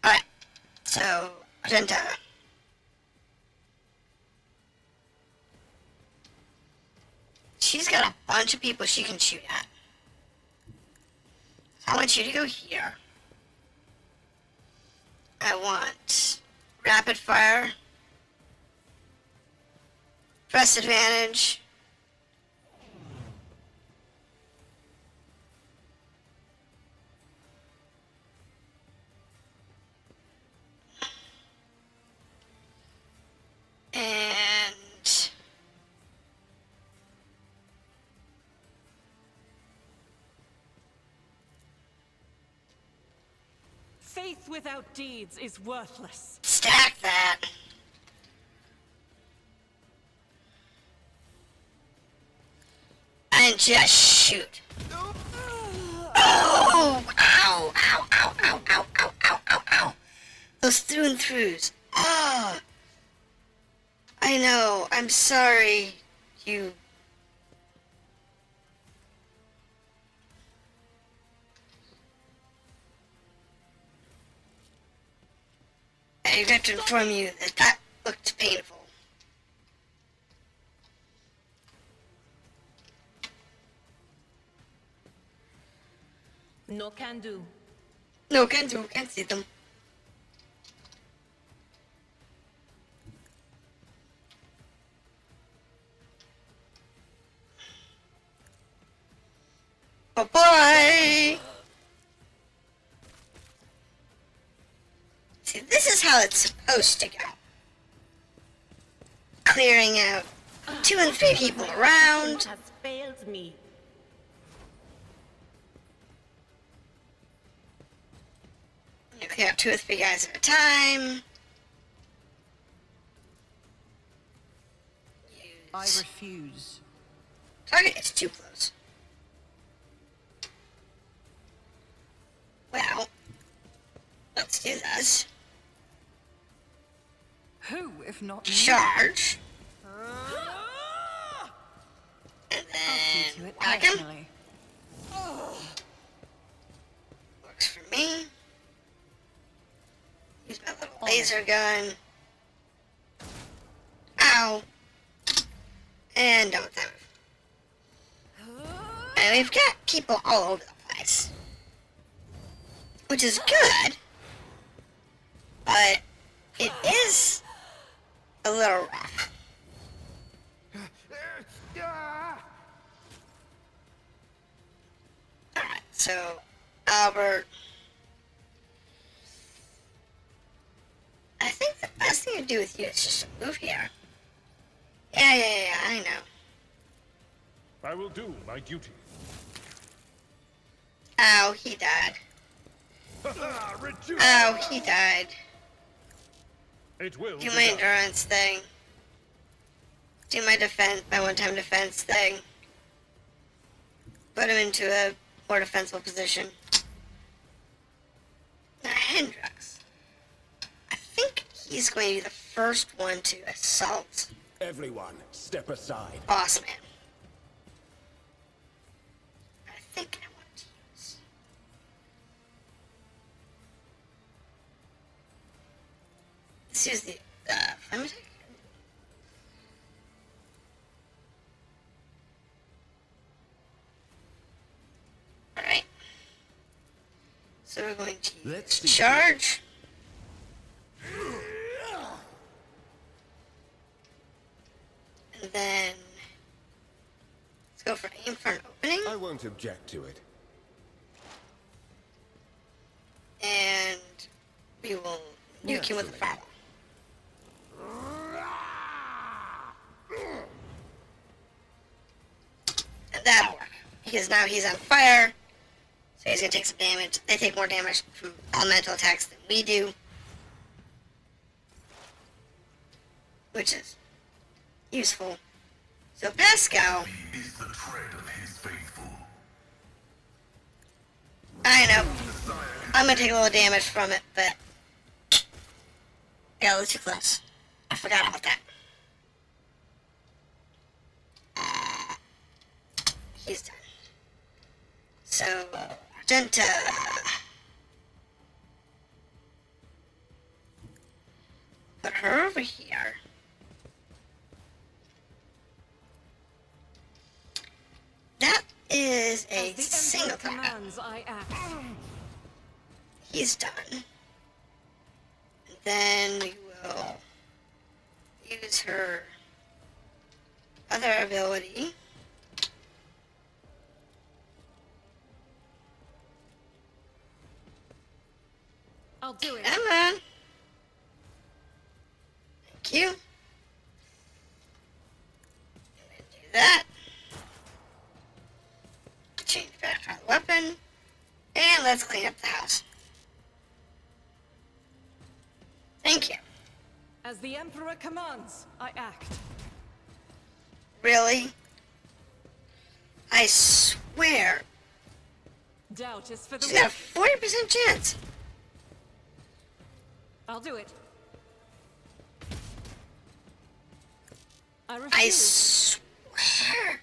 Alright, so, Argenta. She's got a bunch of people she can shoot at. I want you to go here. I want rapid fire, press advantage, and Faith without deeds is worthless. stack that. And just shoot. Oh! Ow! Ow! Ow! Ow! Ow! Ow! Ow! Ow! Ow! Those through and throughs. Oh! I know. I'm sorry. You. I got to inform you that that looked painful. No can do. No, can't do. Can't see them. Bye-bye! how it's supposed to go. Clearing out 2 and 3 people around. Has failed me. You clear out 2 or 3 guys at a time. I refuse. Target is too close. Well, let's do this. Who, if not you? Charge. And I'll see to then it whack him. personally. Works for me. Use my little laser gun. Ow. And done with that. And we've got people all over the place. Which is good. But it is a little rough. Alright, so Albert. I think the best thing to do with you is just to move here. Yeah, I know. I will do my duty. Ow, he died. Reduce. Ow, he died. It will Do be my done. endurance thing. Do my defense, my one-time defense thing. Put him into a more defensible position. Now, Hendrix. I think he's going to be the first one to assault Everyone, step aside. Boss Man. I think I want to use... Let's use the, flame attack. Alright. So we're going to Let's see. charge. And then let's go for aim for an opening. I won't object to it. And we will nuke him with a fireball. And that'll work. Because now he's on fire. So he's gonna take some damage. They take more damage from elemental attacks than we do. Which is useful. So Pascal, He is the tread of his faithful. I know. I'm gonna take a little damage from it, but I got a little too close. I forgot about that. He's done. So, Argenta. Put her over here. That is a As the single Emperor target. commands, I act. He's done. And then we will use her other ability. I'll do it. Come on. Thank you. Do that. Change back our weapon. And let's clean up the house. Thank you. As the Emperor commands, I act. Really? I swear. Doubt is for the She's got weak. a 40% chance. I'll do it. I I refuse. swear.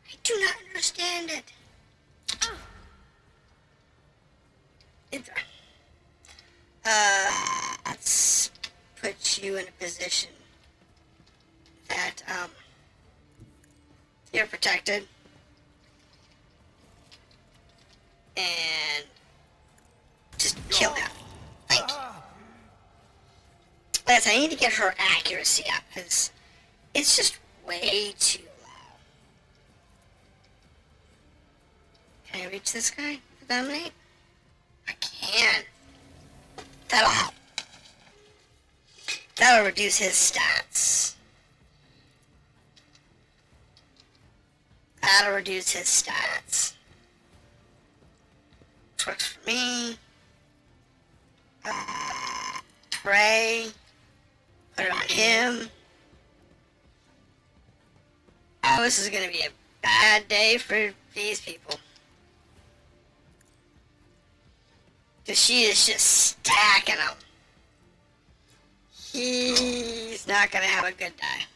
I do not understand it. It's let's put you in a position that you're protected. And just kill him. Thank you. Yes, I need to get her accuracy up because it's just way too low. Can I reach this guy to dominate? I can. That'll help. That'll reduce his stats. That'll reduce his stats. Which works for me. Pray. Put it on him. Oh, this is gonna be a bad day for these people. Because she is just stacking them. He's not gonna have a good day.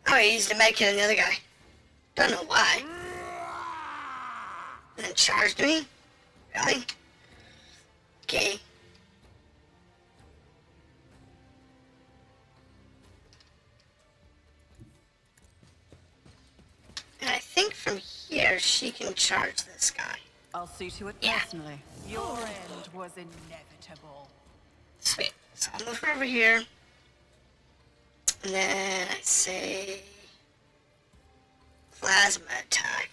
Oh, he used a medkit on the other guy. Don't know why. And then charged me? Really? Okay. And I think from here she can charge this guy. I'll see to it Yeah. personally. Your end was inevitable. Sweet. So I'll move her over here. And then I say plasma attack.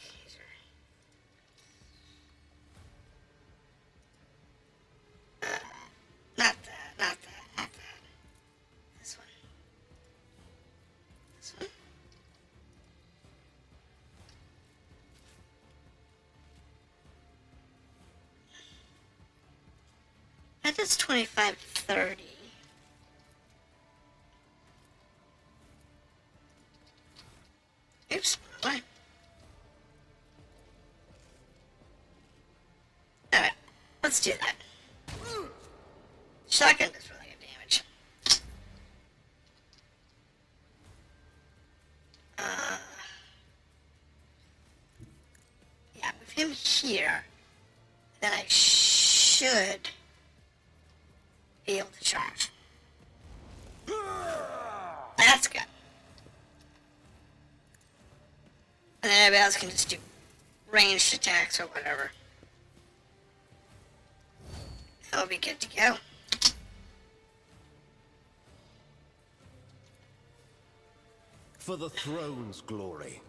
Not that, not that, not that. This one. This one. That is 25 to 30. Oops, what? Alright, let's do that. Shotgun does really good damage. Yeah, with him here, then I should be able to charge. That's good. And then everybody else can just do ranged attacks or whatever. That'll be good to go. For the throne's glory,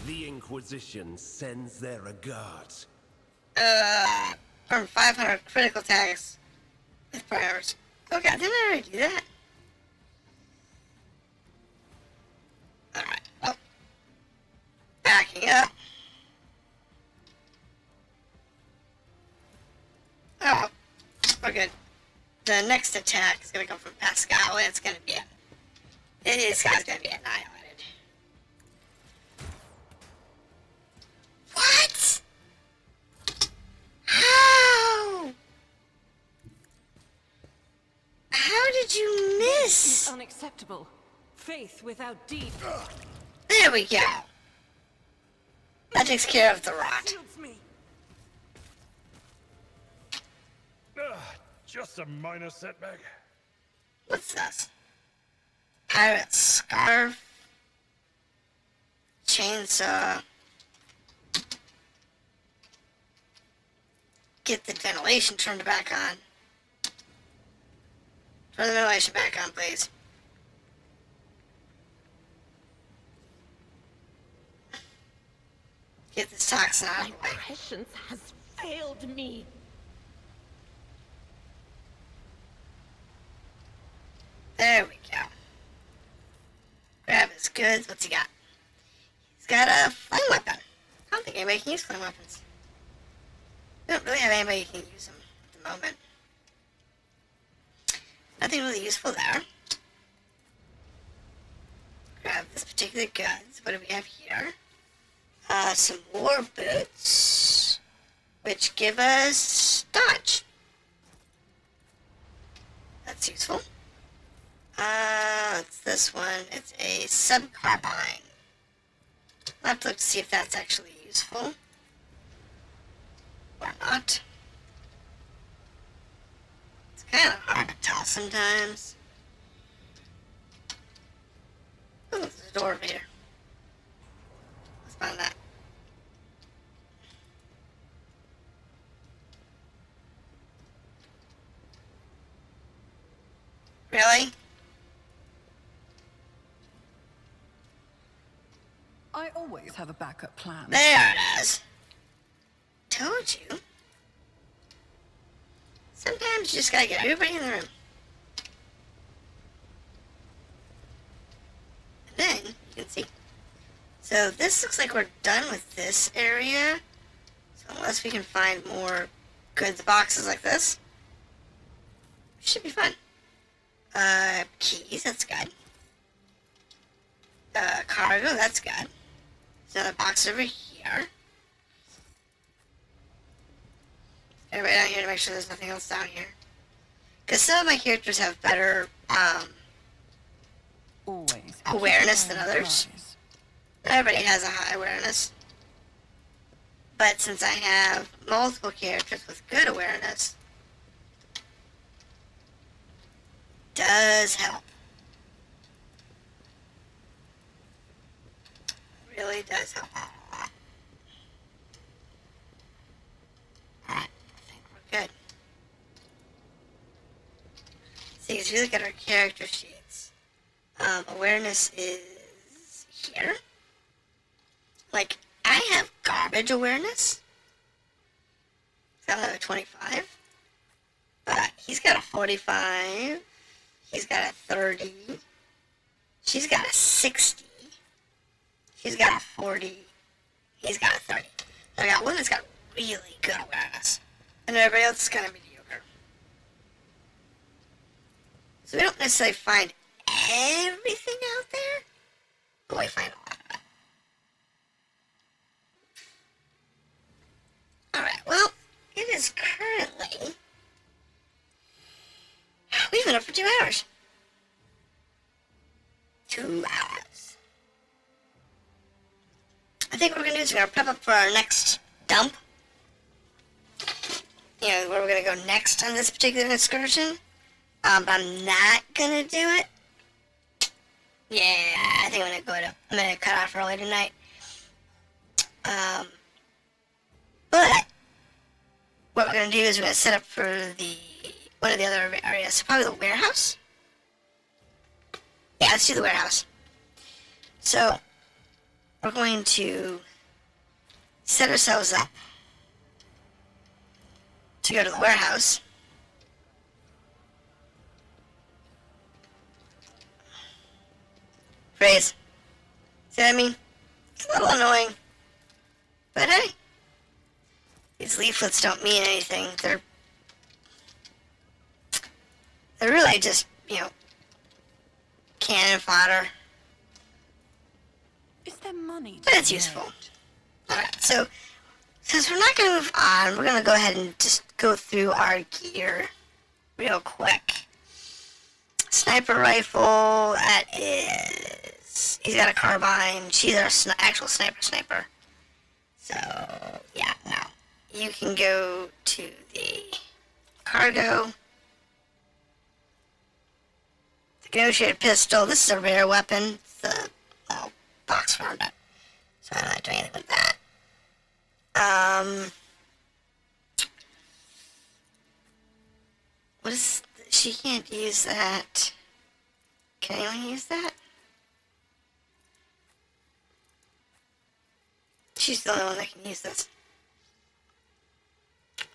the Inquisition sends their regards. From 500 critical attacks with prayers. Okay, didn't I already do that? Alright, well. Backing up. Oh, we're good. The next attack is gonna come from Pascal, and it's gonna be this guy's gonna be annihilated. What? How? How did you miss? Unacceptable. Faith without deed. There we go. That takes care of the rot. Shields me. Just a minor setback. What's this? Pirate scarf. Chainsaw. Get the ventilation turned back on. Turn the ventilation back on, please. Get this toxin out of the way. Prescience has failed me. There we go. Grab his goods. What's he got? He's got a flame weapon. I don't think anybody can use flame weapons. We don't really have anybody who can use them at the moment. Nothing really useful there. Grab this particular goods. What do we have here? Some war boots, which give us dodge. That's useful. It's this one. It's a sub-carbine. I'll have to look to see if that's actually useful. Or not. It's kind of hard to tell sometimes. Oh, there's a door over here. Let's find that. Really? I always have a backup plan. There it is. Told you. Sometimes you just gotta get everybody in the room. And then you can see. So this looks like we're done with this area. So unless we can find more goods boxes like this, should be fun. Keys, that's good. Cargo, that's good. There's another box over here. Everybody down here to make sure there's nothing else down here. Because some of my characters have better Always awareness than others. Everybody has a high awareness. But since I have multiple characters with good awareness, does help. Really does help out a lot. Alright, I think we're good. See, as we look at our character sheets, awareness is here. Like, I have garbage awareness. So I have a 25. But he's got a 45. He's got a 30. She's got a 60. She's got a 40. He's got a 30. I got one that's got really good awareness. And everybody else is kind of mediocre. So we don't necessarily find everything out there, but we find a lot of it. Alright, well, it is currently... We've been up for 2 hours. 2 hours. I think what we're going to do is we're going to prep up for our next dump. You know, where we're going to go next on this particular excursion. But I'm not going to do it. Yeah, I think I'm going to cut off early tonight. But what we're going to do is we're going to set up for one of the other areas. So probably the warehouse. Yeah, let's do the warehouse. So we're going to set ourselves up to go to the warehouse. Phrase. See what I mean? It's a little annoying. But hey, these leaflets don't mean anything. They're really just, you know, cannon fodder. Is there money? But it's useful. Alright, so since we're not going to move on, we're going to go ahead and just go through our gear real quick. Sniper rifle, that is... He's got a carbine. She's our actual sniper. So, yeah, no. You can go to the cargo. The negotiated pistol. This is a rare weapon. It's the box formed up. So I'm not doing anything with that. What is... She can't use that. Can anyone use that? She's the only one that can use this.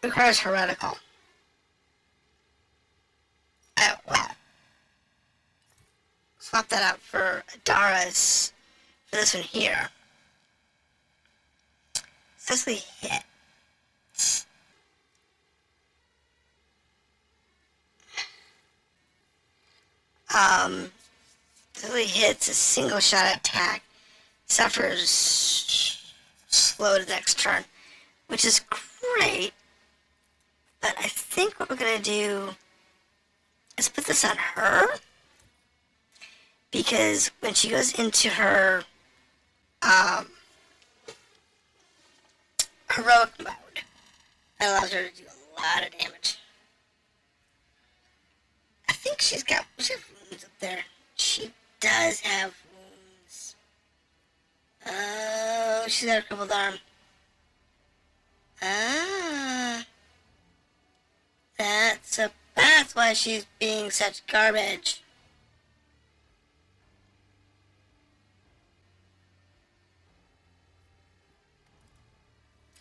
Requires heretical. Oh, well. Swap that out for Adara's, for this one here. Especially hit. Really hits a single shot attack, suffers slow to the next turn, which is great. But I think what we're gonna do is put this on her, because when she goes into her heroic mode, that allows her to do a lot of damage. I think she's got wounds up there. She does have wounds. Oh, she's got a crippled arm. Ah. That's why she's being such garbage.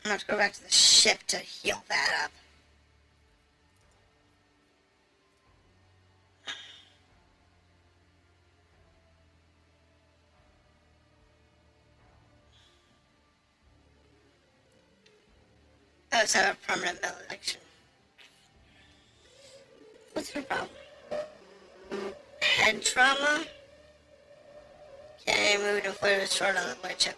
I'm gonna have to go back to the ship to heal that up. Oh, it's not a permanent malediction. What's her problem? Head trauma? Okay, moved and floated short on the voidship.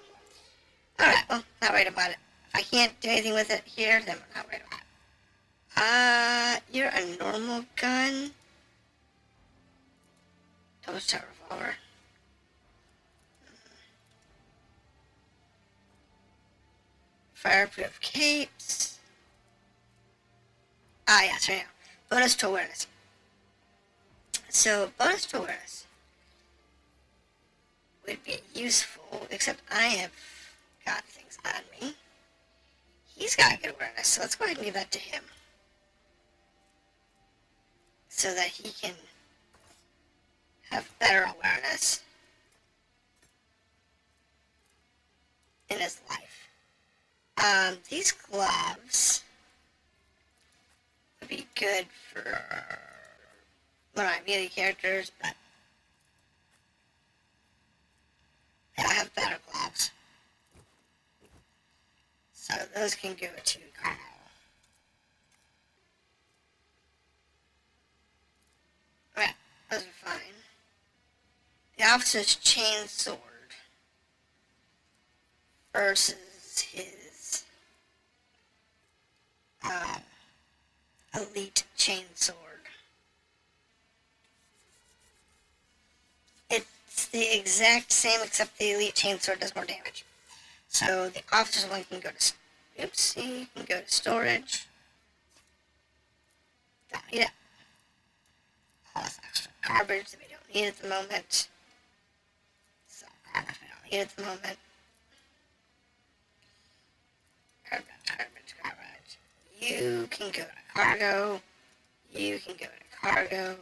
Alright, well, not worried about it. If I can't do anything with it here, then we're not worried about it. You're a normal gun. Double shot revolver. Fireproof capes. Ah, yes, right now. Bonus to awareness. So, bonus to awareness would be useful, except I have got things on me. He's got good awareness, so let's go ahead and give that to him. So that he can have better awareness in his life. These gloves would be good for one of my melee characters, but I have better gloves. So those can go to Carl. Alright, those are fine. The officer's chainsword versus his elite chainsword. It's the exact same, except the elite chainsword does more damage. So the officer's one can go to, oopsie, can go to storage. Don't need it. All this extra garbage that we don't need at the moment. So garbage we don't need at the moment. Garbage. You can go to cargo. You can go to cargo.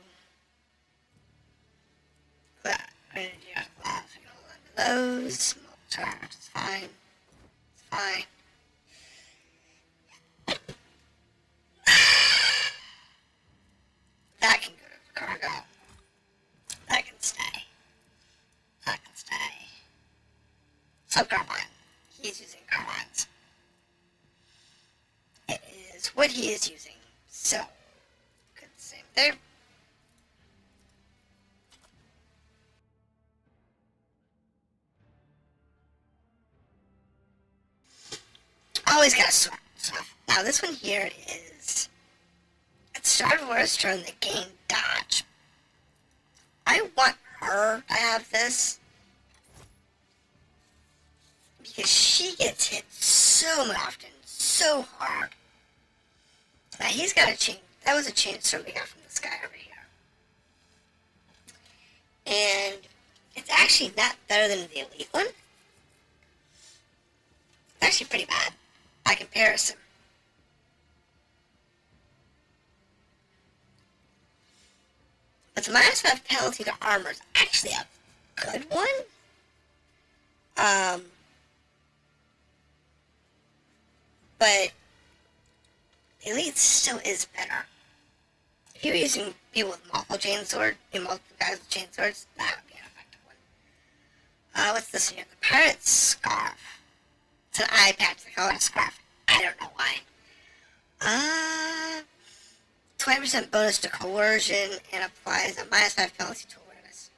But I need you to gloves. We can hold on to those. Small charge. It's fine. It's fine. That can go to cargo. That can stay. That can stay. So Carbine. He's using carbines. It is what he is using. So, good same there. Always got a sword. Now this one here is at the start of War's turn they gain dodge. I want her to have this because she gets hit so often, so hard. Now he's got a chain. That was a chain sword we got from this guy over here. And it's actually not better than the elite one. It's actually pretty bad by comparison. But the -5 penalty to armor is actually a good one. But elite still is better. If you were using people with multiple guys with chainswords, that would be an effective one. What's this here? The Pirate's Scarf. It's an eye patch. They call it a scarf. I don't know why. 20% bonus to coercion and applies a -5 penalty to awareness.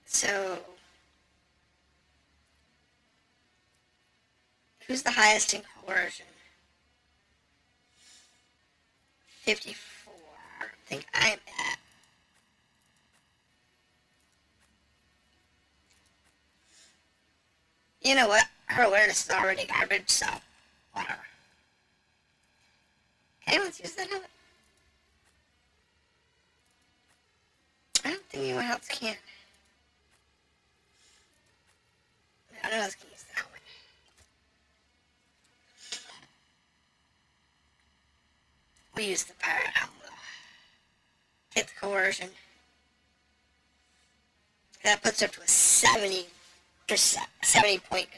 So, who's the highest in coercion? 54. I think I'm at. You know what? Her awareness is already garbage, so whatever. Anyone's used that helmet? I don't think anyone else can. No one else can use the helmet. We use the pirate helmet. Get the coercion. That puts her up to a 70 for 70-point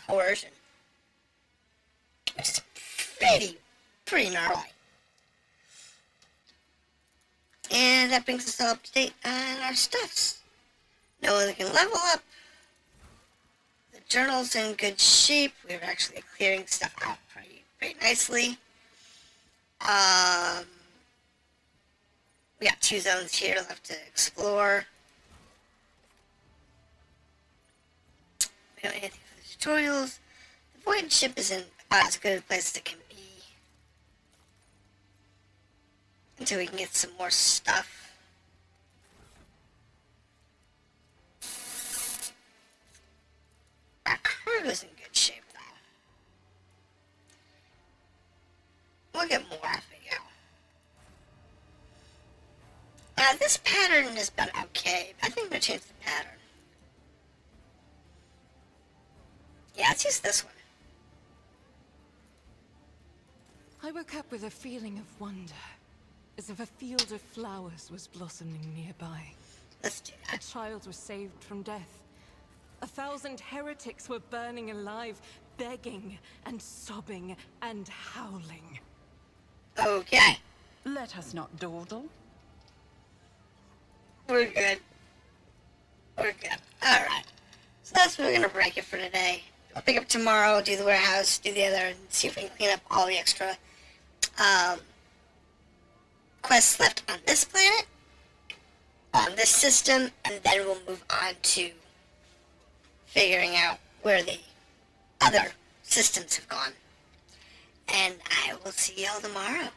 coercion, which is pretty gnarly. And that brings us all up to date on our stuffs. No one can level up. The journal's in good shape. We're actually clearing stuff out pretty nicely. We got 2 zones here left to explore. We don't need anything for the tutorials. The voidship is in as good a place as it can be. Until we can get some more stuff. Our cargo's in good shape, though. We'll get more as we go. This pattern has been okay. I think I'm going to change the pattern. Yeah, let's use this one. I woke up with a feeling of wonder, as if a field of flowers was blossoming nearby. Let's do A that. child was saved from death. 1,000 heretics were burning alive, begging and sobbing and howling. Okay. Let us not dawdle. We're good. We're good. Alright. So that's where we're going to break it for today. I'll pick up tomorrow, do the warehouse, do the other, and see if we can clean up all the extra quests left on this planet, on this system, and then we'll move on to figuring out where the other systems have gone. And I will see y'all tomorrow.